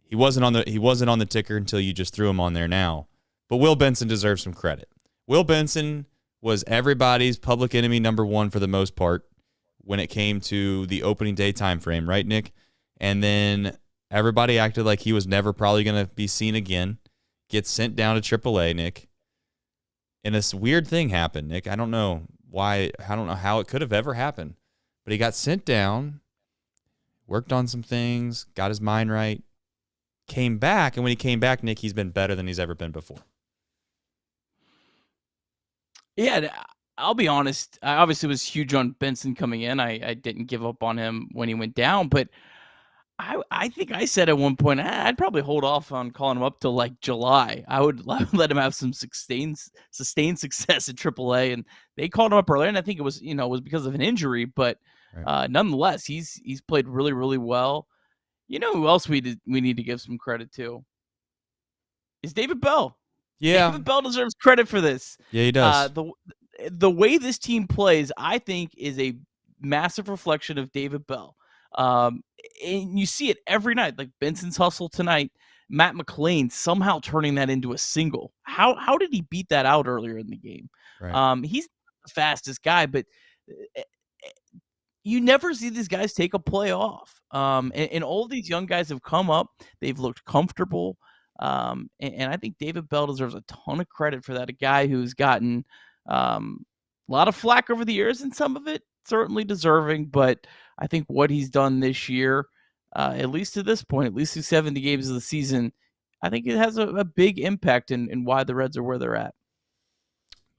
He wasn't on the ticker until you just threw him on there now. But Will Benson deserves some credit. Will Benson was everybody's public enemy number one for the most part when it came to the opening day time frame, right, Nick? And then everybody acted like he was never probably going to be seen again. Gets sent down to AAA, Nick. And this weird thing happened, Nick. I don't know why. I don't know how it could have ever happened. But he got sent down, worked on some things, got his mind right, came back. And when he came back, Nick, he's been better than he's ever been before. Yeah, I'll be honest. I obviously was huge on Benson coming in. I didn't give up on him when he went down, but I think I said at one point I'd probably hold off on calling him up till like July. I would let him have some sustained success at AAA, and they called him up earlier, and I think it was because of an injury, but right. Nonetheless, he's played really, really well. You know who else we need to give some credit to is David Bell. Yeah, David Bell deserves credit for this. Yeah, he does. The way this team plays, I think, is a massive reflection of David Bell. And you see it every night, like Benson's hustle tonight, Matt McLean somehow turning that into a single. How did he beat that out earlier in the game? Right. He's the fastest guy, but you never see these guys take a play off. And all of these young guys have come up. They've looked comfortable. And I think David Bell deserves a ton of credit for that. A guy who's gotten a lot of flack over the years, and some of it certainly deserving. But I think what he's done this year, at least to this point, at least through 70 games of the season, I think it has a big impact in why the Reds are where they're at.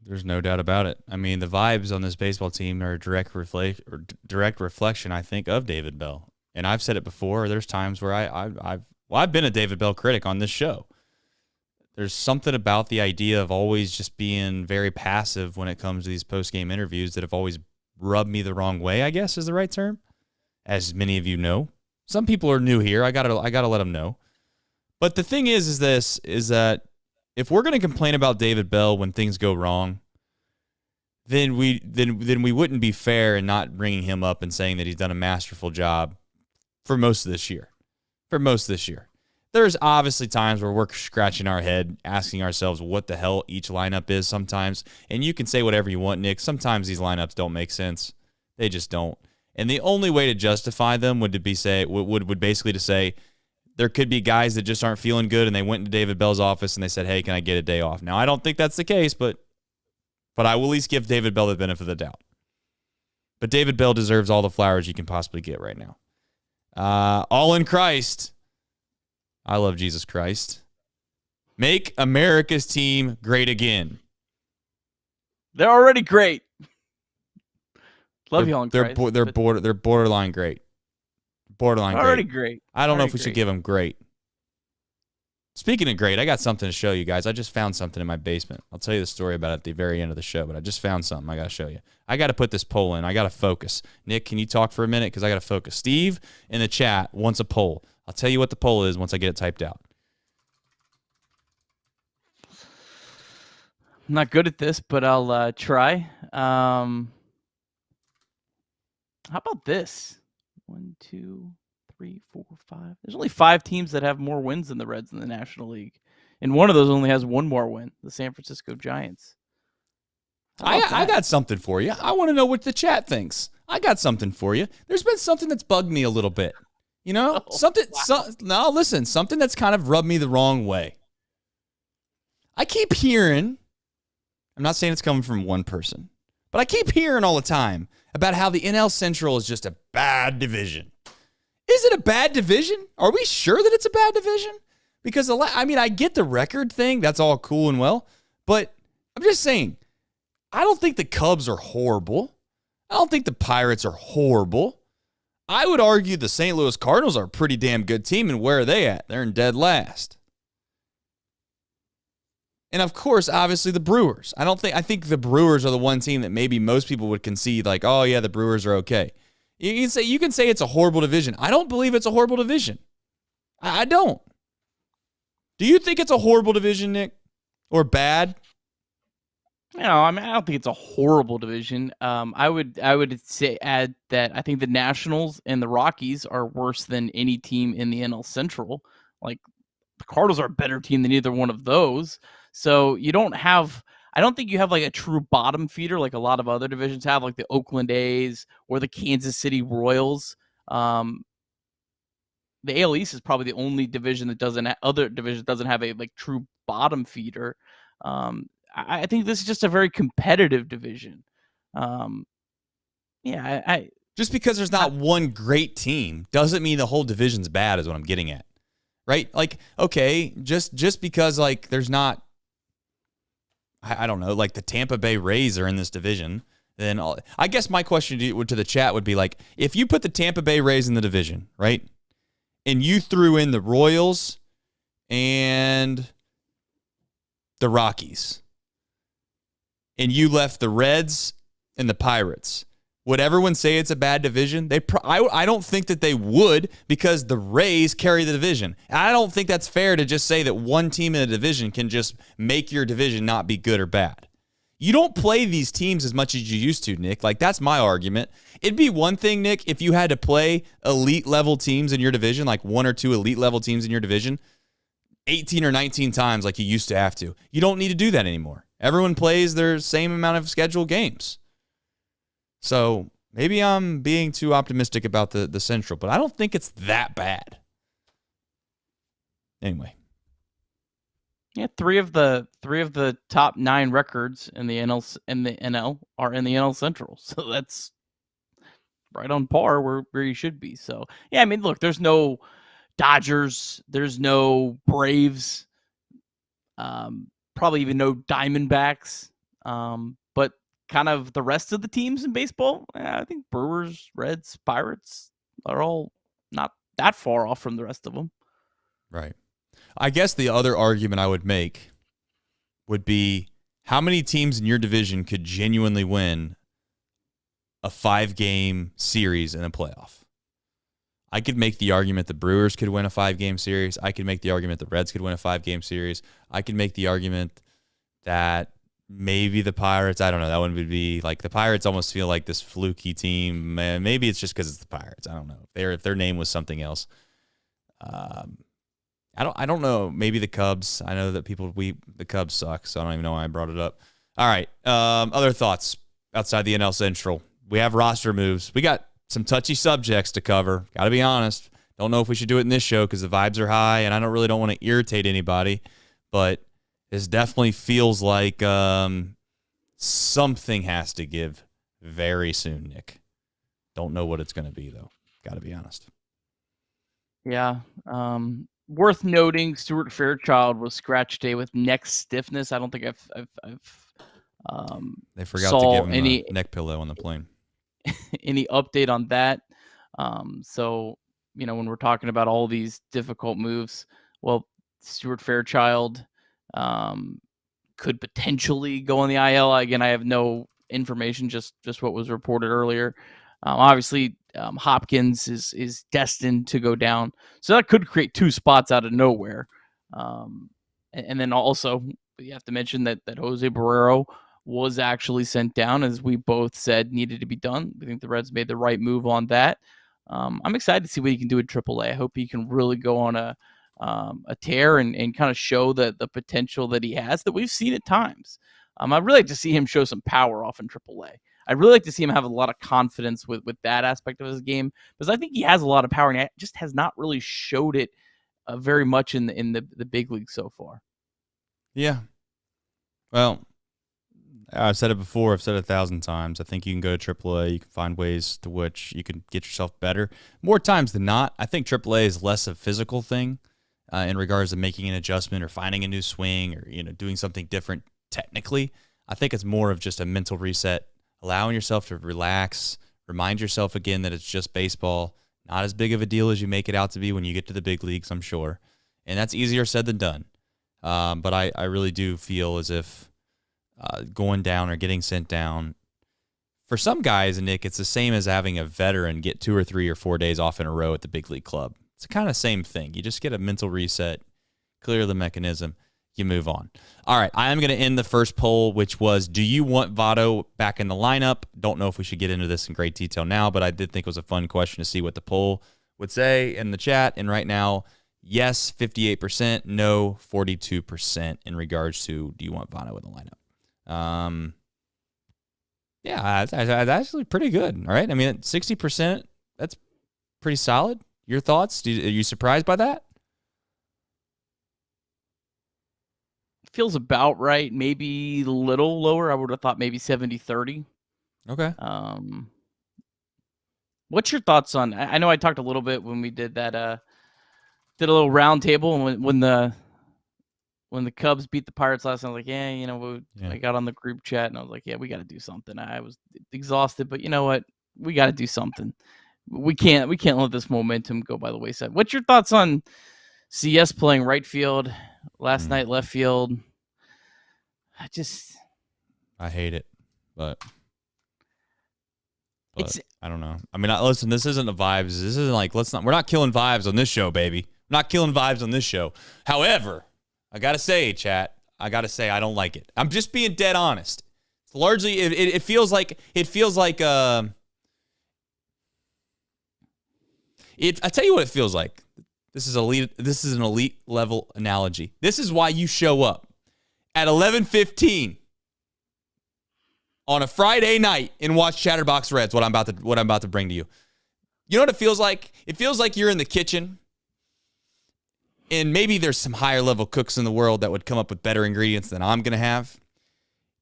There's no doubt about it. I mean, the vibes on this baseball team are a direct reflection, I think, of David Bell. And I've said it before. There's times where I've been a David Bell critic on this show. There's something about the idea of always just being very passive when it comes to these post-game interviews that have always rubbed me the wrong way, I guess is the right term. As many of you know. Some people are new here. I gotta let them know. But the thing is that if we're going to complain about David Bell when things go wrong, then we wouldn't be fair in not bringing him up and saying that he's done a masterful job for most of this year. There's obviously times where we're scratching our head, asking ourselves what the hell each lineup is sometimes. And you can say whatever you want, Nick. Sometimes these lineups don't make sense. They just don't. And the only way to justify them would basically to say there could be guys that just aren't feeling good and they went to David Bell's office and they said, hey, can I get a day off? Now, I don't think that's the case, but I will at least give David Bell the benefit of the doubt. But David Bell deserves all the flowers you can possibly get right now. All in Christ. I love Jesus Christ. Make America's team great again. They're already great. Love you, All in Christ. They're borderline great. Borderline great. Already great. I don't know if we should give them great. Speaking of great, I got something to show you guys. I just found something in my basement. I'll tell you the story about it at the very end of the show, but I just found something I got to show you. I got to put this poll in. I got to focus. Nick, can you talk for a minute? Because I got to focus. Steve in the chat wants a poll. I'll tell you what the poll is once I get it typed out. I'm not good at this, but I'll try. How about this? 1, 2, 3, 4, 5. There's only 5 teams that have more wins than the Reds in the National League. And one of those only has one more win, the San Francisco Giants. I got something for you. I want to know what the chat thinks. I got something for you. There's been something that's bugged me a little bit. You know? Something that's kind of rubbed me the wrong way. I keep hearing, I'm not saying it's coming from one person, but I keep hearing all the time about how the NL Central is just a bad division. Is it a bad division? Are we sure that it's a bad division? Because, I get the record thing. That's all cool and well. But I'm just saying, I don't think the Cubs are horrible. I don't think the Pirates are horrible. I would argue the St. Louis Cardinals are a pretty damn good team, and where are they at? They're in dead last. And of course, obviously the Brewers. I think the Brewers are the one team that maybe most people would concede, like, oh yeah, the Brewers are okay. You can say it's a horrible division. I don't believe it's a horrible division. I don't. Do you think it's a horrible division, Nick? Or bad? I don't think it's a horrible division. I would add that I think the Nationals and the Rockies are worse than any team in the NL Central. Like, the Cardinals are a better team than either one of those. So I don't think you have like a true bottom feeder like a lot of other divisions have, like the Oakland A's or the Kansas City Royals. The AL East is probably the only division that doesn't have a like true bottom feeder. I think this is just a very competitive division. Just because there's not one great team doesn't mean the whole division's bad, is what I'm getting at. Right? Like, okay, just because like there's not, I don't know, like the Tampa Bay Rays are in this division, then I guess my question to the chat would be like, if you put the Tampa Bay Rays in the division, right, and you threw in the Royals and the Rockies, and you left the Reds and the Pirates, would everyone say it's a bad division? I don't think that they would, because the Rays carry the division. And I don't think that's fair to just say that one team in a division can just make your division not be good or bad. You don't play these teams as much as you used to, Nick. Like, that's my argument. It'd be one thing, Nick, if you had to play elite level teams in your division, like one or two elite level teams in your division, 18 or 19 times like you used to have to. You don't need to do that anymore. Everyone plays their same amount of scheduled games. So maybe I'm being too optimistic about the Central, but I don't think it's that bad. Anyway. Yeah, three of the top 9 records in the NL are in the NL Central. So that's right on par where you should be. So yeah, I mean, look, there's no Dodgers, there's no Braves, probably even no Diamondbacks. But kind of the rest of the teams in baseball, I think Brewers, Reds, Pirates are all not that far off from the rest of them. Right. I guess the other argument I would make would be, how many teams in your division could genuinely win a 5-game series in a playoff? I could make the argument the Brewers could win a 5-game series. I could make the argument the Reds could win a 5-game series. I could make the argument that maybe the Pirates, I don't know, that one would be like, the Pirates almost feel like this fluky team. Maybe it's just because it's the Pirates. I don't know. If their name was something else. I don't know. Maybe the Cubs. I know that the Cubs suck, so I don't even know why I brought it up. All right. Other thoughts outside the NL Central. We have roster moves. We got some touchy subjects to cover. Got to be honest. Don't know if we should do it in this show because the vibes are high, and I don't want to irritate anybody, but this definitely feels like something has to give very soon, Nick. Don't know what it's going to be, though. Got to be honest. Yeah. Worth noting, Stuart Fairchild was scratch day with neck stiffness. I don't think I've they forgot to give him a neck pillow on the plane. Any update on that? So, when we're talking about all these difficult moves, well, Stuart Fairchild could potentially go on the IL. Again, I have no information, just what was reported earlier. Obviously, Hopkins is destined to go down, so that could create 2 spots out of nowhere. And then also, you have to mention that Jose Barrero was actually sent down, as we both said needed to be done. I think the Reds made the right move on that. I'm excited to see what he can do at AAA. I hope he can really go on a tear and kind of show the potential that he has, that we've seen at times. I'd really like to see him show some power off in AAA. I'd really like to see him have a lot of confidence with that aspect of his game, because I think he has a lot of power, and he just has not really showed it very much in the big league so far. Yeah, Well, I've said it before. I've said it 1,000 times. I think you can go to AAA. You can find ways to which you can get yourself better. More times than not, I think AAA is less a physical thing in regards to making an adjustment or finding a new swing or doing something different technically. I think it's more of just a mental reset, allowing yourself to relax, remind yourself again that it's just baseball, not as big of a deal as you make it out to be when you get to the big leagues, I'm sure. And that's easier said than done. But I really do feel as if going down or getting sent down, for some guys, Nick, it's the same as having a veteran get 2 or 3 or 4 days off in a row at the big league club. It's kind of the same thing. You just get a mental reset, clear the mechanism, you move on. All right, I am going to end the first poll, which was, do you want Votto back in the lineup? Don't know if we should get into this in great detail now, but I did think it was a fun question to see what the poll would say in the chat. And right now, yes, 58%, no, 42% in regards to do you want Votto in the lineup? Yeah, that's actually pretty good. All right, I mean, 60%, that's pretty solid. Your thoughts? Are you surprised by that? Feels about right. Maybe a little lower. I would have thought maybe 70-30. Okay. What's your thoughts on? I know I talked a little bit when we did that. Did a little round table, and when the Cubs beat the Pirates last night, I was like, I got on the group chat and I was like, yeah, we got to do something. I was exhausted, but you know what? We got to do something. We can't let this momentum go by the wayside. What's your thoughts on CS playing right field last night, left field? I hate it, but I don't know. I mean, listen, this isn't the vibes. This isn't like, we're not killing vibes on this show, baby. We're not killing vibes on this show. However, I got to say, chat, I don't like it. I'm just being dead honest. It's largely, it feels like, I tell you what it feels like. This is an elite level analogy. This is why you show up at 11:15 on a Friday night and watch Chatterbox Reds. What I'm about to bring to you. You know what it feels like? It feels like you're in the kitchen, and maybe there's some higher level cooks in the world that would come up with better ingredients than I'm gonna have.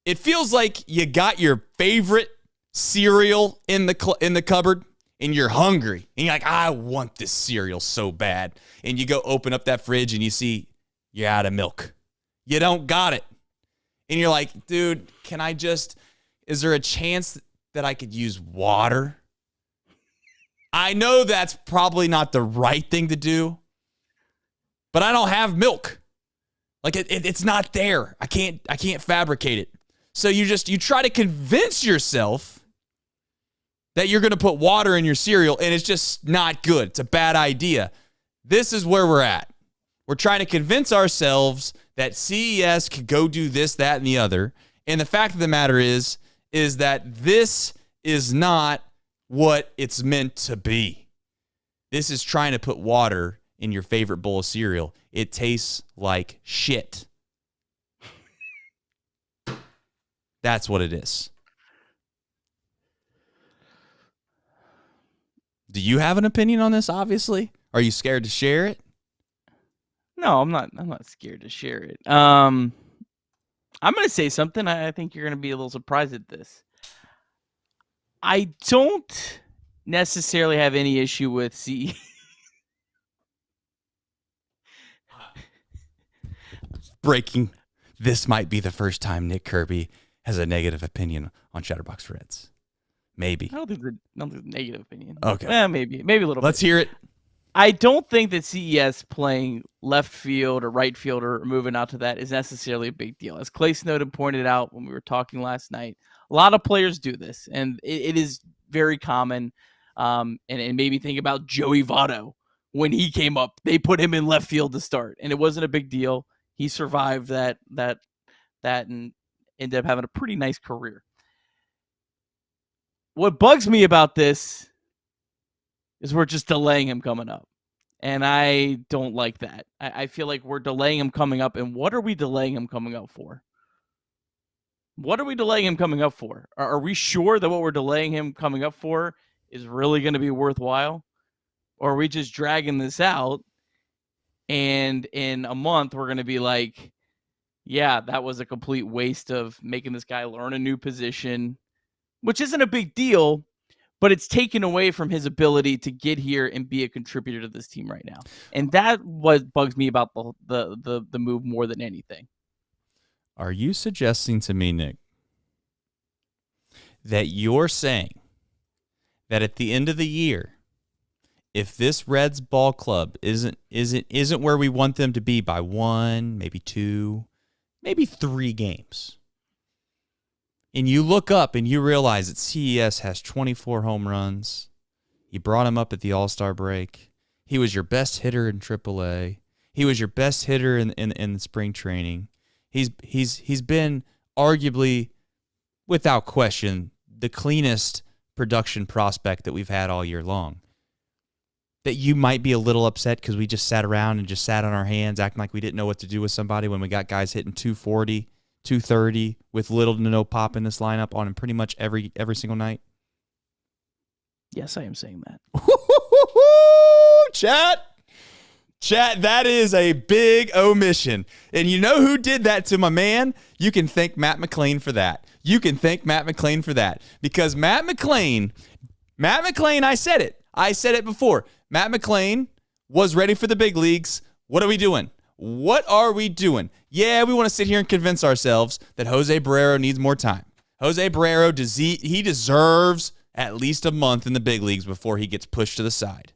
It feels like you got your favorite cereal in the cupboard, and you're hungry, and you're like, I want this cereal so bad. And you go open up that fridge, and you see you're out of milk. You don't got it. And you're like, dude, is there a chance that I could use water? I know that's probably not the right thing to do, but I don't have milk. Like, it's not there. I can't fabricate it. So you try to convince yourself that you're going to put water in your cereal, and it's just not good. It's a bad idea. This is where we're at. We're trying to convince ourselves that CES could go do this, that, and the other. And the fact of the matter is that this is not what it's meant to be. This is trying to put water in your favorite bowl of cereal. It tastes like shit. That's what it is. Do you have an opinion on this, obviously? Are you scared to share it? No, I'm not scared to share it. I'm going to say something. I think you're going to be a little surprised at this. I don't necessarily have any issue with CE. Breaking. This might be the first time Nick Kirby has a negative opinion on Chatterbox Reds. Maybe. I don't think it's a negative opinion. Okay. Maybe a little bit. Let's hear it. I don't think that CES playing left field or right field or moving out to that is necessarily a big deal. As Clay Snowden pointed out when we were talking last night, a lot of players do this, and it is very common. And made me think about Joey Votto. When he came up, they put him in left field to start, and it wasn't a big deal. He survived that and ended up having a pretty nice career. What bugs me about this is we're just delaying him coming up. And I don't like that. I feel like we're delaying him coming up. And what are we delaying him coming up for? What are we delaying him coming up for? Are we sure that what we're delaying him coming up for is really going to be worthwhile? Or are we just dragging this out? And in a month, we're going to be like, yeah, that was a complete waste of making this guy learn a new position, which isn't a big deal, but it's taken away from his ability to get here and be a contributor to this team right now. And that what bugs me about the move more than anything. Are you suggesting to me, Nick, that you're saying that at the end of the year, if this Reds ball club isn't where we want them to be by 1, maybe 2, maybe 3 games, and you look up and you realize that CES has 24 home runs, you brought him up at the All-Star break, he was your best hitter in AAA, he was your best hitter in spring training, he's been arguably, without question, the cleanest production prospect that we've had all year long, that you might be a little upset because we just sat around and just sat on our hands acting like we didn't know what to do with somebody when we got guys hitting 240, 230 with little to no pop in this lineup on pretty much every single night? Yes, I am saying that. Chat, that is a big omission. And you know who did that to my man? You can thank Matt McLean for that. Because Matt McLean, I said it before. Matt McLean was ready for the big leagues. What are we doing? Yeah, we want to sit here and convince ourselves that Jose Barrero needs more time. Jose Barrero, he deserves at least a month in the big leagues before he gets pushed to the side.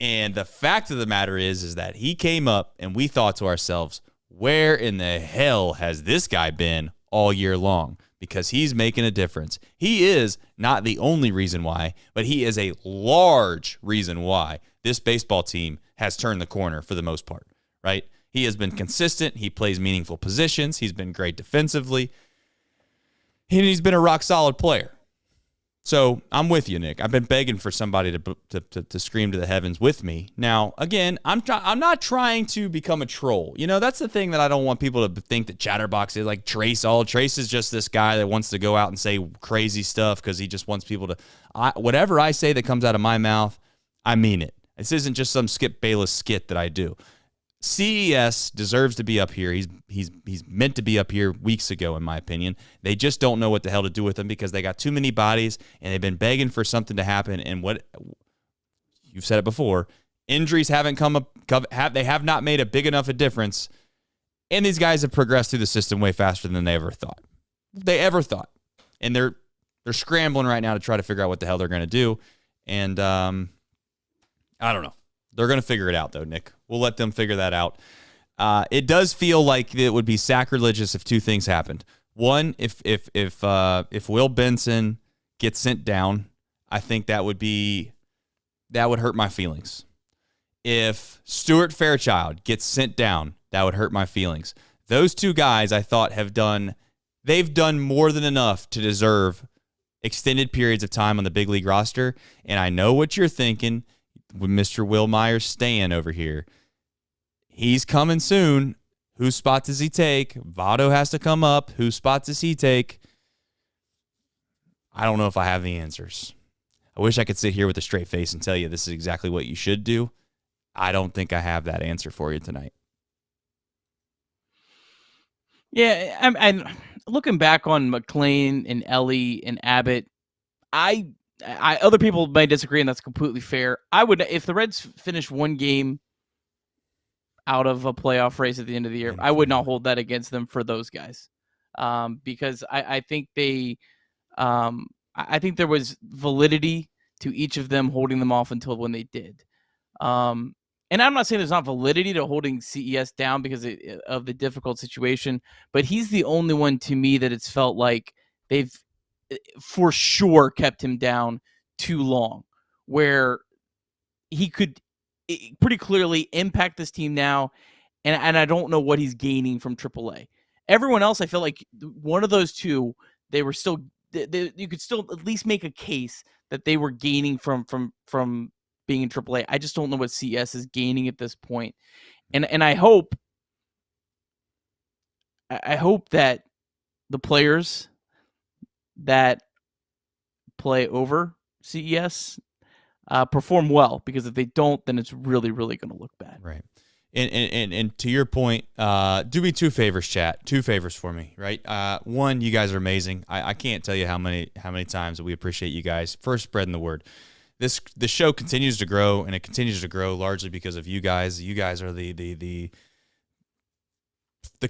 And the fact of the matter is that he came up and we thought to ourselves, where in the hell has this guy been all year long? Because he's making a difference. He is not the only reason why, but he is a large reason why this baseball team has turned the corner for the most part, right? He has been consistent. He plays meaningful positions. He's been great defensively. And he's been a rock-solid player. So I'm with you, Nick. I've been begging for somebody to scream to the heavens with me. Now, again, I'm not trying to become a troll. You know, that's the thing that I don't want people to think that Chatterbox is like Trace. Trace is just this guy that wants to go out and say crazy stuff because he just wants people to. Whatever I say that comes out of my mouth, I mean it. This isn't just some Skip Bayless skit that I do. CES deserves to be up here. He's meant to be up here weeks ago, in my opinion. They just don't know what the hell to do with him because they got too many bodies, and they've been begging for something to happen. And what you've said it before, injuries haven't come up. They have not made a big enough a difference, and these guys have progressed through the system way faster than they ever thought. And they're scrambling right now to try to figure out what the hell they're going to do. And I don't know. They're going to figure it out, though, Nick. We'll let them figure that out. It does feel like it would be sacrilegious if 2 things happened. One, if Will Benson gets sent down, I think that would hurt my feelings. If Stuart Fairchild gets sent down, that would hurt my feelings. Those 2 guys, I thought, they've done more than enough to deserve extended periods of time on the big league roster. And I know what you're thinking. With Mr. Will Meyer staying over here, he's coming soon. Whose spot does he take? Votto has to come up. Whose spot does he take? I don't know if I have the answers. I wish I could sit here with a straight face and tell you this is exactly what you should do. I don't think I have that answer for you tonight. Yeah, I'm looking back on McLean and Ellie and Abbott. Other people may disagree, and that's completely fair. I would, if the Reds finish 1 game out of a playoff race at the end of the year, I would not hold that against them for those guys, because I think I think there was validity to each of them holding them off until when they did. And I'm not saying there's not validity to holding CES down because of the difficult situation, but he's the only one to me that it's felt like they've for sure kept him down too long, where he could pretty clearly impact this team now, and I don't know what he's gaining from AAA. Everyone else, I feel like one of those 2, they were still you could still at least make a case that they were gaining from being in AAA. I just don't know what CS is gaining at this point, and I hope that the players that play over CES perform well, because if they don't, then it's really, really going to look bad. Right. And to your point, do me 2 favors, chat. 2 favors for me, right? One, you guys are amazing. I can't tell you how many times that we appreciate you guys for spreading the word. This show continues to grow, and it continues to grow largely because of you guys. You guys are the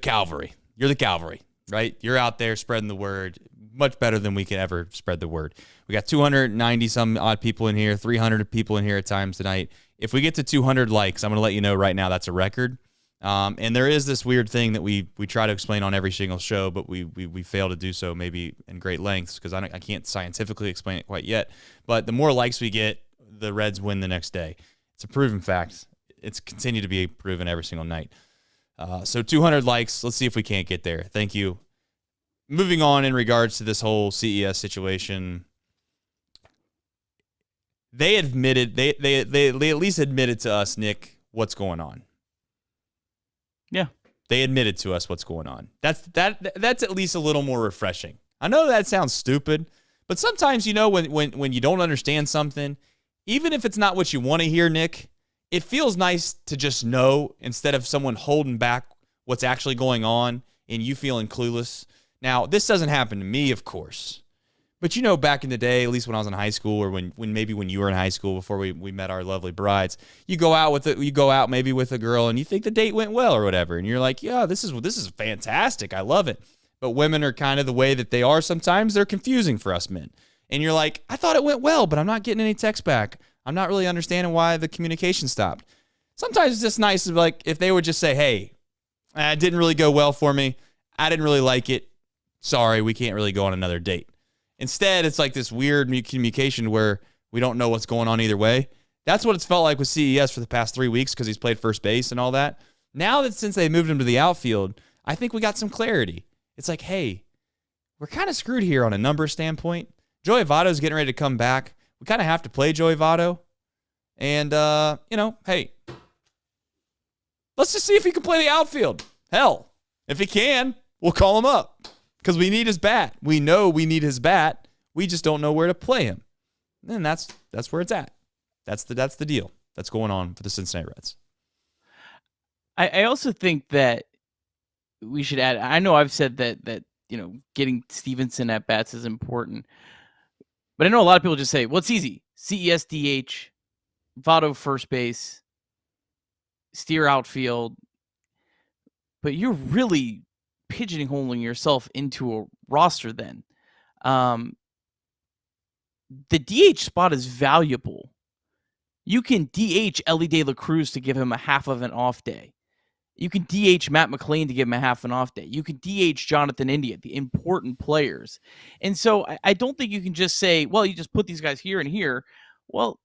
cavalry. You're the cavalry, right? You're out there spreading the word much better than we can ever spread the word. We got 290 some odd people in here, 300 people in here at times tonight. If we get to 200 likes, I'm going to let you know right now that's a record. And there is this weird thing that we try to explain on every single show, but we fail to do so maybe in great lengths because I can't scientifically explain it quite yet. But the more likes we get, the Reds win the next day. It's a proven fact. It's continued to be proven every single night. So 200 likes. Let's see if we can't get there. Thank you. Moving on in regards to this whole CES situation, they admitted they at least admitted to us, Nick, what's going on. Yeah. They admitted to us what's going on. That's at least a little more refreshing. I know that sounds stupid, but sometimes, when you don't understand something, even if it's not what you want to hear, Nick, it feels nice to just know instead of someone holding back what's actually going on and you feeling clueless. Now, this doesn't happen to me, of course. But back in the day, at least when I was in high school, or when you were in high school before we met our lovely brides, you go out maybe with a girl and you think the date went well or whatever, and you're like, yeah, this is fantastic, I love it. But women are kind of the way that they are sometimes. They're confusing for us men, and you're like, I thought it went well, but I'm not getting any text back. I'm not really understanding why the communication stopped. Sometimes it's just nice if they would just say, hey, it didn't really go well for me. I didn't really like it. Sorry, we can't really go on another date. Instead, it's like this weird communication where we don't know what's going on either way. That's what it's felt like with CES for the past 3 weeks because he's played first base and all that. Now that since they moved him to the outfield, I think we got some clarity. It's like, hey, we're kind of screwed here on a number standpoint. Joey Votto's getting ready to come back. We kind of have to play Joey Votto. And, hey, let's just see if he can play the outfield. Hell, if he can, we'll call him up. Because we need his bat. We know we need his bat. We just don't know where to play him. And that's where it's at. That's the deal that's going on for the Cincinnati Reds. I also think that we should add, I know I've said that getting Stevenson at bats is important. But I know a lot of people just say, well, it's easy. CES DH, Votto first base, Steer outfield. But you're really pigeonholing yourself into a roster then. The DH spot is valuable. You can DH Ellie De La Cruz to give him a half of an off day. You can DH Matt McLean to give him a half an off day. You can DH Jonathan India, the important players. And so I don't think you can just say, well, you just put these guys here and here. Well,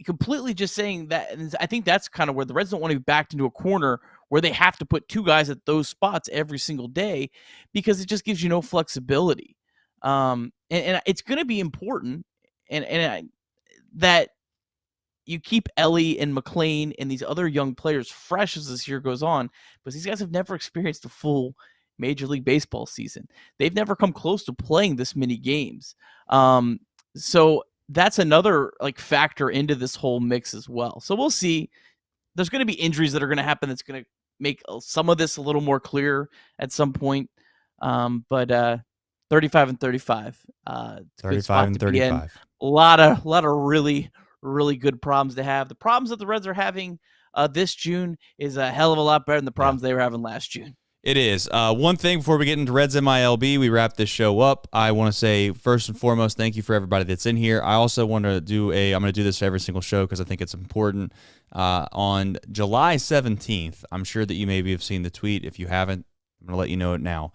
completely just saying that. And I think that's kind of where the Reds don't want to be backed into a corner where they have to put 2 guys at those spots every single day because it just gives you no flexibility. And it's going to be important that you keep Ellie and McLean and these other young players fresh as this year goes on, because these guys have never experienced a full Major League Baseball season. They've never come close to playing this many games. So that's another factor into this whole mix as well. So we'll see. There's going to be injuries that are going to happen. That's going to make some of this a little more clear at some point. But 35 and 35. 35 and 35. A lot of really, really good problems to have. The problems that the Reds are having this June is a hell of a lot better than the problems they were having last June. It is. One thing before we get into Reds MILB, we wrap this show up. I want to say, first and foremost, thank you for everybody that's in here. I also want to do I'm going to do this for every single show because I think it's important. On July 17th, I'm sure that you maybe have seen the tweet. If you haven't, I'm going to let you know it now.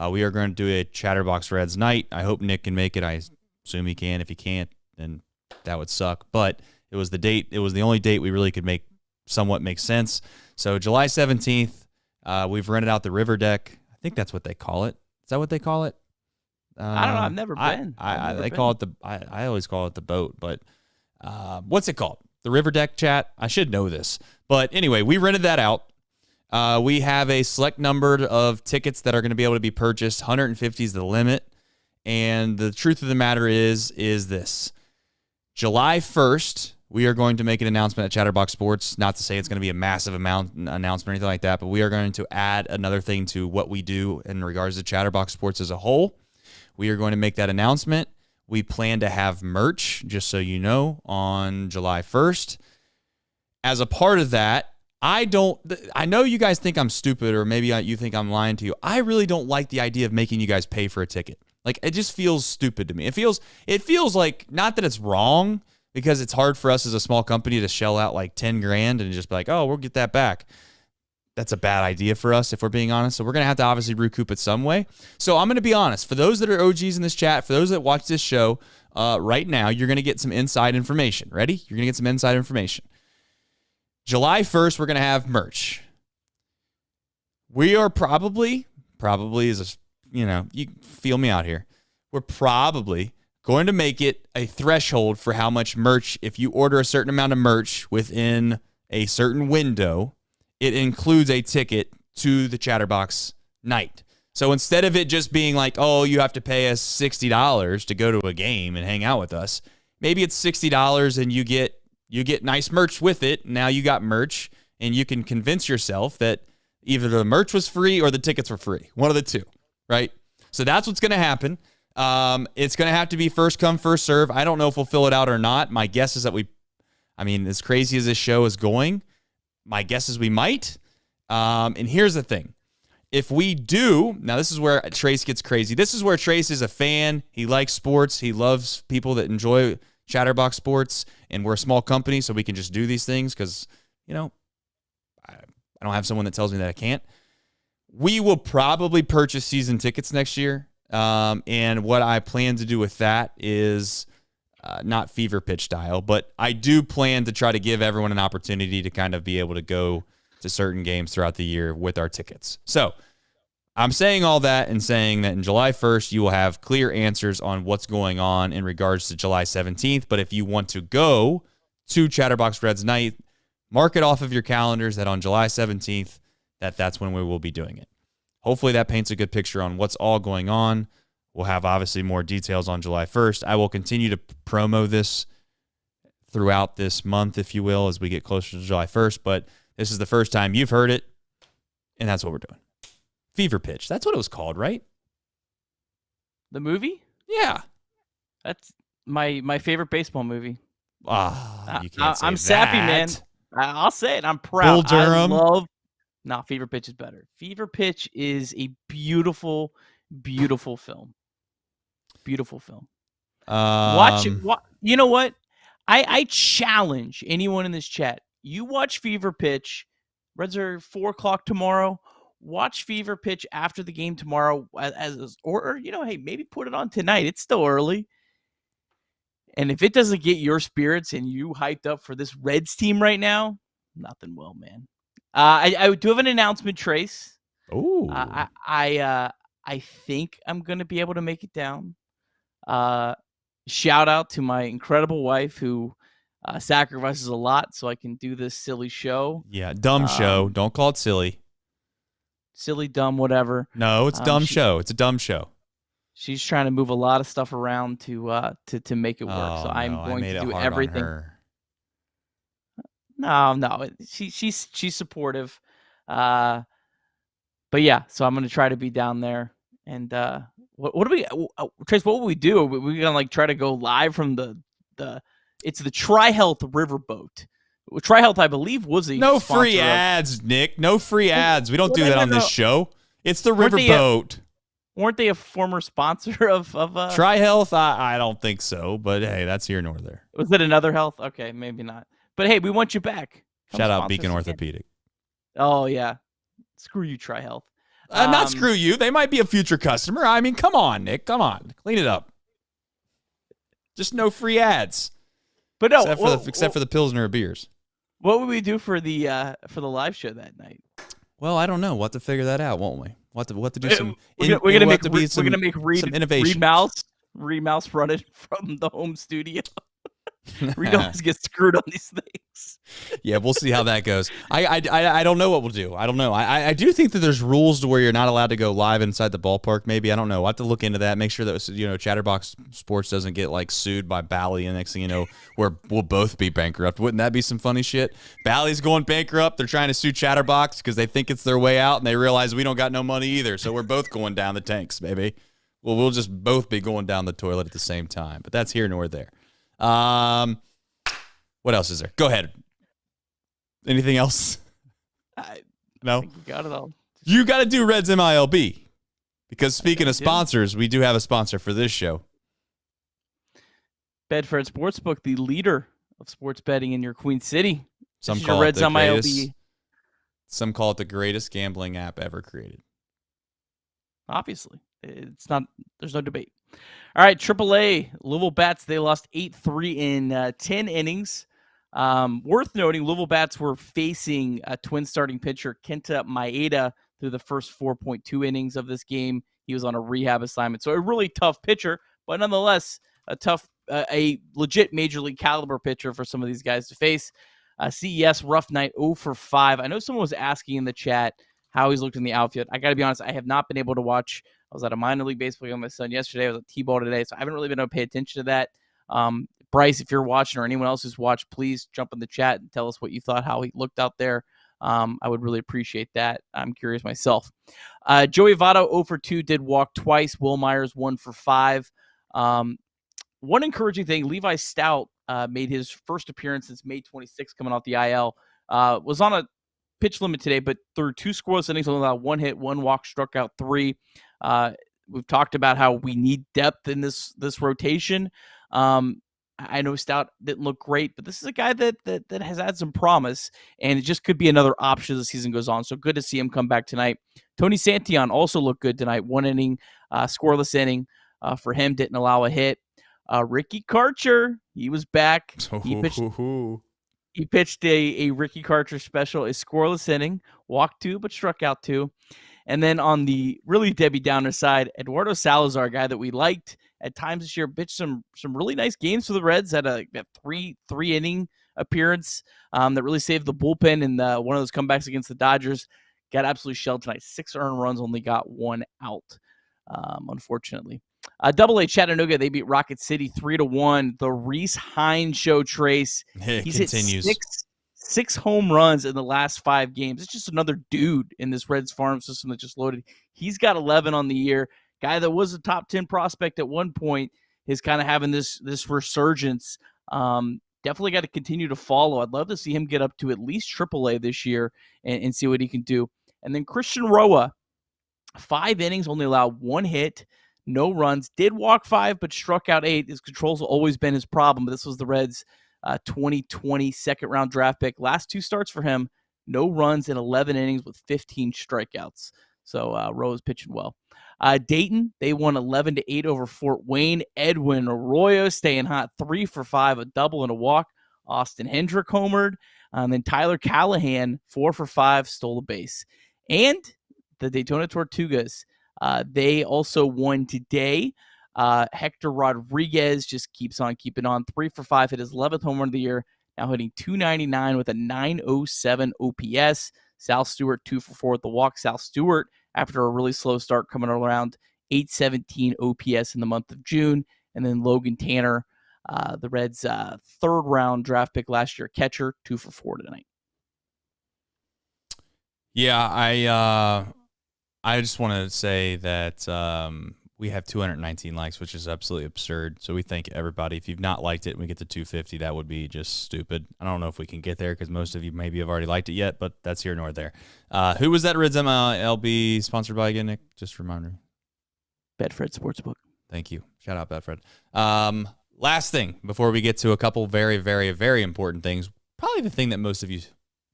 We are going to do a Chatterbox Reds night. I hope Nick can make it. I assume he can. If he can't, then that would suck. But it was the date. It was the only date we really could make somewhat make sense. So July 17th. We've rented out the river deck. I think that's what they call it. Is that what they call it? I don't know. I've never been. Call it I always call it the boat, but what's it called? The river deck, chat? I should know this. But anyway, we rented that out. We have a select number of tickets that are going to be able to be purchased. 150 is the limit. And the truth of the matter is this. July 1st, we are going to make an announcement at Chatterbox Sports. Not to say it's going to be a massive announcement or anything like that, but we are going to add another thing to what we do in regards to Chatterbox Sports as a whole. We are going to make that announcement. We plan to have merch, just so you know, on July 1st. As a part of that, I know you guys think I'm stupid, or maybe you think I'm lying to you. I really don't like the idea of making you guys pay for a ticket. Like, it just feels stupid to me. It feels like, not that it's wrong, because it's hard for us as a small company to shell out like 10 grand and just be like, oh, we'll get that back. That's a bad idea for us, if we're being honest. So we're going to have to obviously recoup it some way. So I'm going to be honest. For those that are OGs in this chat, for those that watch this show right now, you're going to get some inside information. Ready? You're going to get some inside information. July 1st, we're going to have merch. We are probably is you feel me out here. We're probably going to make it a threshold for how much merch. If you order a certain amount of merch within a certain window, it includes a ticket to the Chatterbox night. So instead of it just being like, oh, you have to pay us $60 to go to a game and hang out with us, maybe it's $60 and you get nice merch with it. Now you got merch, and you can convince yourself that either the merch was free or the tickets were free. One of the two, right? So that's what's going to happen. It's going to have to be first come, first serve. I don't know if we'll fill it out or not. My guess is that as crazy as this show is going, my guess is we might. And here's the thing. If we do, now this is where Trace gets crazy. This is where Trace is a fan. He likes sports. He loves people that enjoy Chatterbox Sports, and we're a small company, so we can just do these things because, I don't have someone that tells me that I can't. We will probably purchase season tickets next year, and what I plan to do with that is not fever pitch style, but I do plan to try to give everyone an opportunity to kind of be able to go to certain games throughout the year with our tickets. So I'm saying all that and saying that in July 1st, you will have clear answers on what's going on in regards to July 17th. But if you want to go to Chatterbox Reds night, mark it off of your calendars that on July 17th, that's when we will be doing it. Hopefully that paints a good picture on what's all going on. We'll have obviously more details on July 1st. I will continue to promo this throughout this month, if you will, as we get closer to July 1st. But this is the first time you've heard it, and that's what we're doing. Fever Pitch. That's what it was called, right? The movie? Yeah. That's my favorite baseball movie. You can't say I'm that. sappy, man. I'll say it. I'm proud. Bull Durham. Fever Pitch is better. Fever Pitch is a beautiful, beautiful film. Beautiful film. Watch it. You know what? I challenge anyone in this chat. You watch Fever Pitch. Reds are 4:00 tomorrow. Watch Fever Pitch after the game tomorrow, or hey, maybe put it on tonight. It's still early. And if it doesn't get your spirits and you hyped up for this Reds team right now, nothing will, man. I do have an announcement, Trace. Oh. I think I'm gonna be able to make it down. Shout out to my incredible wife who sacrifices a lot so I can do this silly show. Yeah, dumb show. Don't call it silly. Silly, dumb, whatever. No, it's dumb show. It's a dumb show. She's trying to move a lot of stuff around to make it work. So I'm going to do everything. No. She's supportive. But yeah, so I'm gonna try to be down there. And what do we, Trace? What will we do? Are we gonna try to go live from it's the Tri-Health Riverboat. Tri-Health, I believe, was a no free ads, Nick. No free ads. We don't do that on this show. It's the Riverboat. Weren't they a former sponsor of Tri-Health? I don't think so, but hey, that's here nor there. Was it another health? Okay, maybe not. But hey, we want you back. Shout out Beacon Orthopedic. Oh yeah, screw you, Tri-Health. Not screw you. They might be a future customer. I mean, come on, Nick. Come on, clean it up. Just no free ads. But no, except for the Pilsner beers. What would we do for the live show that night? Well, I don't know. We'll have to figure that out, won't we? We'll have to do some. We're gonna make some innovation. Reed Mouse run it from the home studio. We always get screwed on these things. Yeah, we'll see how that goes. I don't know what we'll do. I don't know. I do think that there's rules to where you're not allowed to go live inside the ballpark. Maybe I don't know. I'll have to look into that. Make sure that Chatterbox Sports doesn't get like sued by Bally, and next thing you know, we'll both be bankrupt. Wouldn't that be some funny shit? Bally's going bankrupt. They're trying to sue Chatterbox because they think it's their way out, and they realize we don't got no money either. So we're both going down the tanks, baby. Well, we'll just both be going down the toilet at the same time. But that's here nor there. What else is there? Go ahead. Anything else? No? You got it all. You got to do Reds MILB. Because speaking of sponsors, we do have a sponsor for this show. Bedford Sportsbook, the leader of sports betting in your Queen City. Some This is call your it Reds the MILB. greatest. Some call it the greatest gambling app ever created. Obviously. It's not. There's no debate. All right, AAA, Louisville Bats, they lost 8-3 in 10 innings. Worth noting, Louisville Bats were facing a twin starting pitcher, Kenta Maeda, through the first 4.2 innings of this game. He was on a rehab assignment. So a really tough pitcher, but nonetheless, a legit major league caliber pitcher for some of these guys to face. CES, rough night, 0 for 5. I know someone was asking in the chat how he's looked in the outfield. I got to be honest, I have not been able to watch. I was at a minor league baseball game with my son yesterday. I was at T-ball today, so I haven't really been able to pay attention to that. Bryce, if you're watching or anyone else who's watched, please jump in the chat and tell us what you thought, how he looked out there. I would really appreciate that. I'm curious myself. Joey Votto, 0 for 2, did walk twice. Will Myers, 1 for 5. One encouraging thing, Levi Stout made his first appearance since May 26th coming off the IL. Was on a pitch limit today, but through 2 scoreless innings, only allowed 1 hit, 1 walk, struck out 3. We've talked about how we need depth in this rotation. I know Stout didn't look great, but this is a guy that has had some promise, and it just could be another option as the season goes on. So good to see him come back tonight. Tony Santillan also looked good tonight. 1 inning, scoreless inning for him, didn't allow a hit. Ricky Karcher, he was back. He pitched a Ricky Karcher special, a scoreless inning, walked 2, but struck out 2. And then on the really Debbie Downer side, Eduardo Salazar, a guy that we liked at times this year, pitched some really nice games for the Reds. Had a three inning appearance that really saved the bullpen in one of those comebacks against the Dodgers. Got absolutely shelled tonight. 6 earned runs, only got 1 out, unfortunately. Double-A Chattanooga, they beat Rocket City 3-1. The Reese Hines show, Trace. He's continues. Hit 6 home runs in the last 5 games. It's just another dude in this Reds farm system that just loaded. He's got 11 on the year. Guy that was a top 10 prospect at one point is kind of having this resurgence. Definitely got to continue to follow. I'd love to see him get up to at least AAA this year and see what he can do. And then Christian Roa, 5 innings, only allowed 1 hit, no runs, did walk 5, but struck out 8. His control's always been his problem, but this was the Reds' 2020 second-round draft pick. Last 2 starts for him, no runs in 11 innings with 15 strikeouts. So Roa's pitching well. Dayton, they won 11-8 over Fort Wayne. Edwin Arroyo staying hot, 3 for 5, a double and a walk. Austin Hendrick homered. And then Tyler Callahan, 4 for 5, stole a base. And the Daytona Tortugas, they also won today. Hector Rodriguez just keeps on keeping on. 3 for 5, hit his 11th home run of the year. Now hitting .299 with a .907 OPS. Sal Stewart, 2 for 4 with the walk. Sal Stewart, after a really slow start, coming around .817 OPS in the month of June. And then Logan Tanner, the Reds' 3rd round draft pick last year, catcher, 2 for 4 tonight. Yeah, I just want to say that we have 219 likes, which is absolutely absurd. So we thank everybody. If you've not liked it and we get to 250, that would be just stupid. I don't know if we can get there because most of you maybe have already liked it yet, but that's here nor there. Who was that Reds MLB sponsored by again, Nick? Just remind me. Bedford Sportsbook. Thank you. Shout out, Bedford. Last thing before we get to a couple very, very, very important things, probably the thing that most of you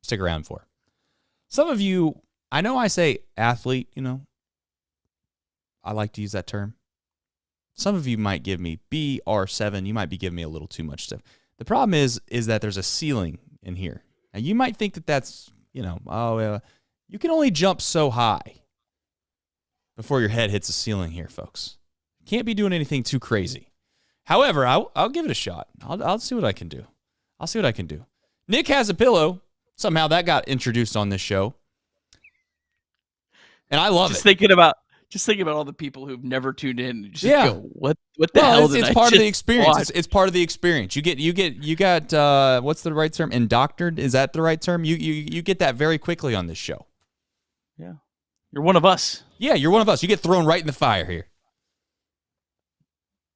stick around for. Some of you, I know I say athlete, I like to use that term. Some of you might give me BR7. You might be giving me a little too much stuff. The problem is that there's a ceiling in here. And you might think that that's, you can only jump so high before your head hits the ceiling here, folks. You can't be doing anything too crazy. However, I'll give it a shot. I'll see what I can do. Nick has a pillow. Somehow that got introduced on this show, and I love it. Just thinking about all the people who've never tuned in. And just go, what the well, hell? It's part of the experience. It's part of the experience. You got what's the right term? Indoctrinated? Is that the right term? You get that very quickly on this show. Yeah, you're one of us. Yeah, you're one of us. You get thrown right in the fire here.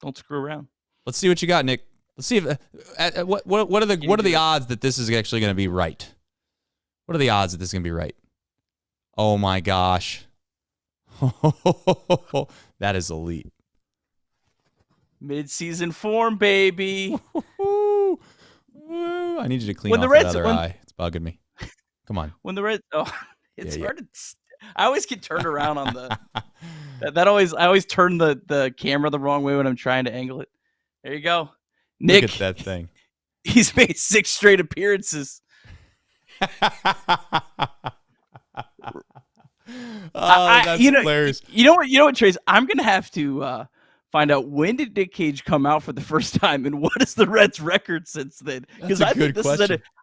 Don't screw around. Let's see what you got, Nick. Let's see if what are the odds that this is actually going to be right? What are the odds that this is going to be right? Oh my gosh. That is elite. Mid-season form, baby. I need you to clean off that other eye. It's bugging me. Come on. When the Reds, it's hard to. I always get turned around on the. I always turn the camera the wrong way when I'm trying to angle it. There you go, Nick. Look at that thing. He's made 6 straight appearances. That's hilarious. You know what, Trace? I'm gonna have to find out, when did Nick Cage come out for the first time, and what is the Reds' record since then? Because I think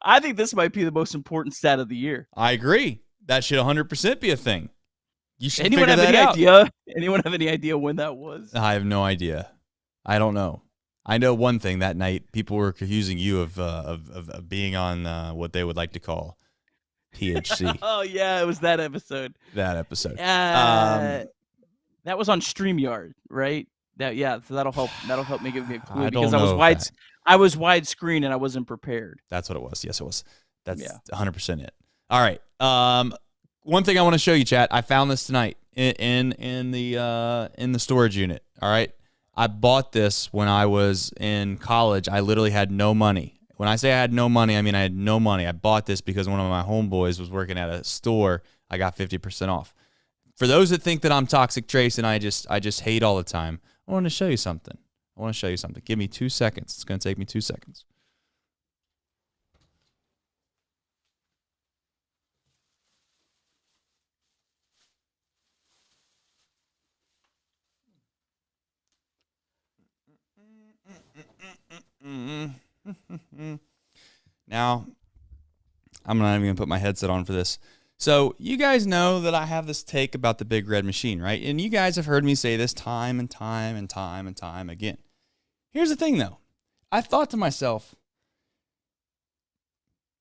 I think this might be the most important stat of the year. I agree. That should 100% be a thing. You should Anyone figure have that any out. idea? Anyone have any idea when that was? I have no idea. I don't know. I know one thing. That night, people were accusing you of being on what they would like to call THC. Oh yeah, it was that episode. That was on StreamYard, right? So that'll help me give me a clue, I don't because know I was widescreen and I wasn't prepared. That's what it was. Yes, it was. That's 100% it. All right. One thing I want to show you, chat. I found this tonight in the storage unit. All right. I bought this when I was in college. I literally had no money. When I say I had no money, I mean I had no money. I bought this because one of my homeboys was working at a store. I got 50% off. For those that think that I'm Toxic Trace and I just hate all the time, I want to show you something. Give me 2 seconds. It's going to take me 2 seconds. Now, I'm not even going to put my headset on for this. So, you guys know that I have this take about the Big Red Machine, right? And you guys have heard me say this time and time and time and time again. Here's the thing, though. I thought to myself,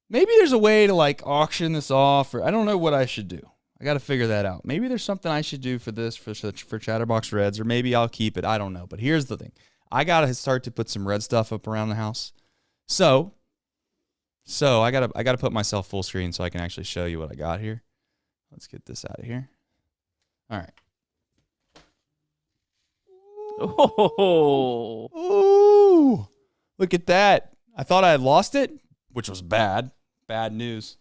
maybe there's a way to auction this off, or I don't know what I should do. I got to figure that out. Maybe there's something I should do for this, for Chatterbox Reds, or maybe I'll keep it. I don't know. But here's the thing. I got to start to put some red stuff up around the house. So I gotta put myself full screen so I can actually show you what I got here. Let's get this out of here. All right. Oh, ooh! Look at that. I thought I had lost it, which was bad. Bad news.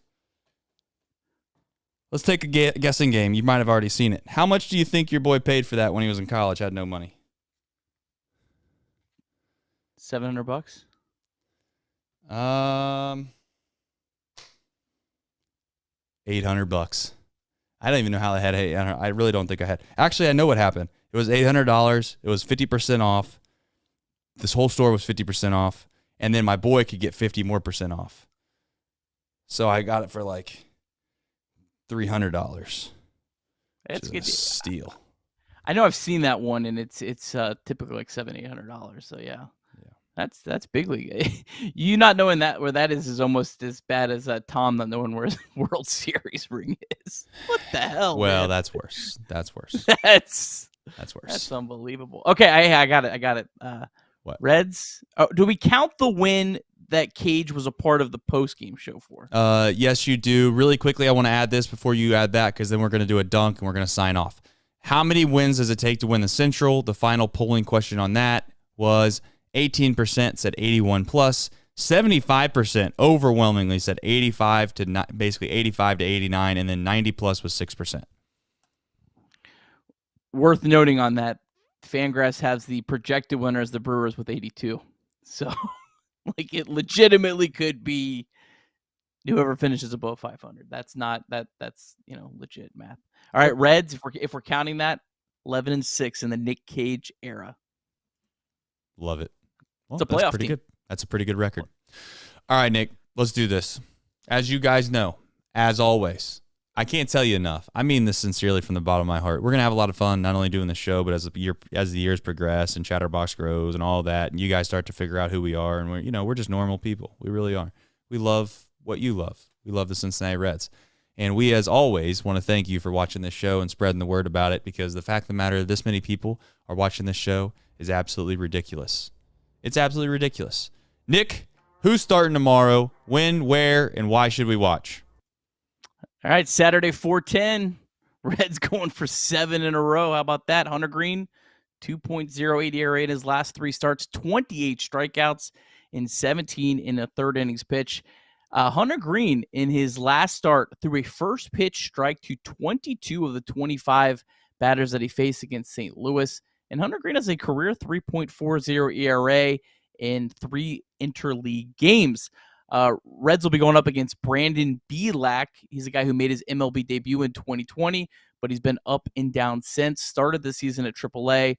Let's take a guessing game. You might have already seen it. How much do you think your boy paid for that when he was in college? Had no money. $700. $800. I don't even know how I had $800. I really don't think I had. Actually, I know what happened. It was $800. It was 50% off. This whole store was 50% off, and then my boy could get 50% more off. So I got it for $300. That's good. Steal. I know I've seen that one, and it's typically $700-800. So yeah. That's big league. You not knowing where that is almost as bad as Thom not knowing where his World Series ring is. What the hell? Well, man? that's worse. That's worse. That's worse. That's unbelievable. Okay, I got it. What? Reds? Oh, do we count the win that Cage was a part of the post-game show for? Yes, you do. Really quickly, I want to add this before you add that, because then we're going to do a dunk and we're going to sign off. How many wins does it take to win the Central? The final polling question on that was 18% said 81 plus. 75% overwhelmingly said 85 to 89, and then 90 plus was 6%. Worth noting on that, Fangraphs has the projected winner as the Brewers with 82. So, it legitimately could be whoever finishes above 500. That's legit math. All right, Reds. If we're counting that, 11-6 in the Nick Cage era. Love it. Well, It's a that's playoff pretty team. good. That's a pretty good record. All right, Nick, let's do this. As you guys know, as always, I can't tell you enough. I mean this sincerely from the bottom of my heart. We're gonna have a lot of fun, not only doing the show, but as the years progress and Chatterbox grows and all that, and you guys start to figure out who we are, and we're just normal people. We really are. We love what you love. We love the Cincinnati Reds. And we, as always, want to thank you for watching this show and spreading the word about it, because the fact of the matter, this many people are watching this show is absolutely ridiculous. It's absolutely ridiculous. Nick, who's starting tomorrow? When, where, and why should we watch? All right, Saturday 4:10. Reds going for 7 in a row. How about that? Hunter Green, 2.08 ERA in his last 3 starts, 28 strikeouts in 17 in the third innings pitch. Hunter Green, in his last start, threw a first pitch strike to 22 of the 25 batters that he faced against St. Louis. And Hunter Green has a career 3.40 ERA in 3 interleague games. Reds will be going up against Brandon Bielak. He's a guy who made his MLB debut in 2020, but he's been up and down since. Started the season at AAA.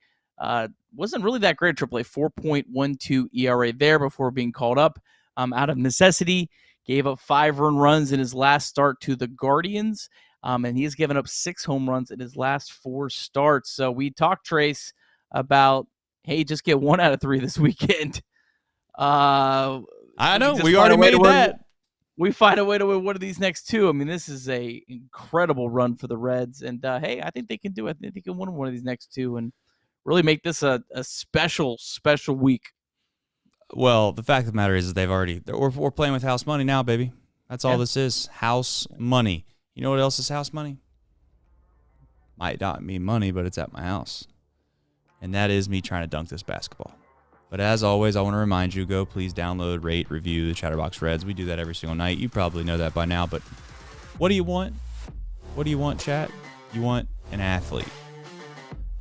Wasn't really that great at AAA. 4.12 ERA there before being called up out of necessity. Gave up 5 earned runs in his last start to the Guardians, and he's given up 6 home runs in his last 4 starts. So we talked, Trace, about, hey, just get 1 out of 3 this weekend. I know. We already made that. We find a way to win one of these next 2. I mean, this is a incredible run for the Reds. And, hey, I think they can do it. I think they can win one of these next 2 and really make this a special, special week. Well, the fact of the matter is we're playing with house money now, baby. That's all this is. House money. You know what else is house money? Might not mean money, but it's at my house. And that is me trying to dunk this basketball. But as always, I want to remind you, please download, rate, review the Chatterbox Reds. We do that every single night. You probably know that by now, but what do you want? What do you want, chat? You want an athlete.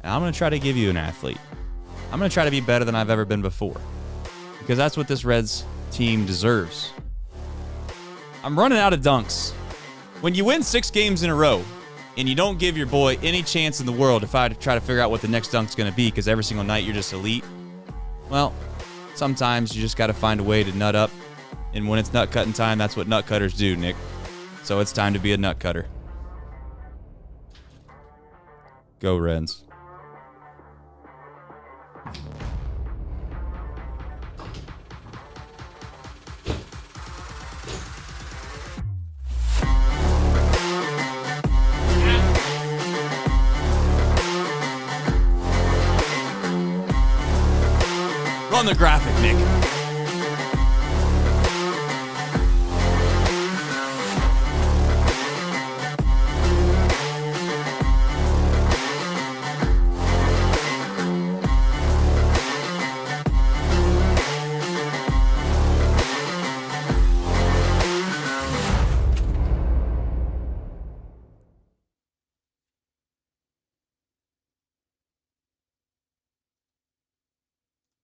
And I'm going to try to give you an athlete. I'm going to try to be better than I've ever been before, because that's what this Reds team deserves. I'm running out of dunks. When you win 6 games in a row and you don't give your boy any chance in the world to try to figure out what the next dunk's going to be, because every single night you're just elite, well, sometimes you just got to find a way to nut up. And when it's nut cutting time, that's what nut cutters do, Nick. So it's time to be a nut cutter. Go Reds. Run the graphic, Nick.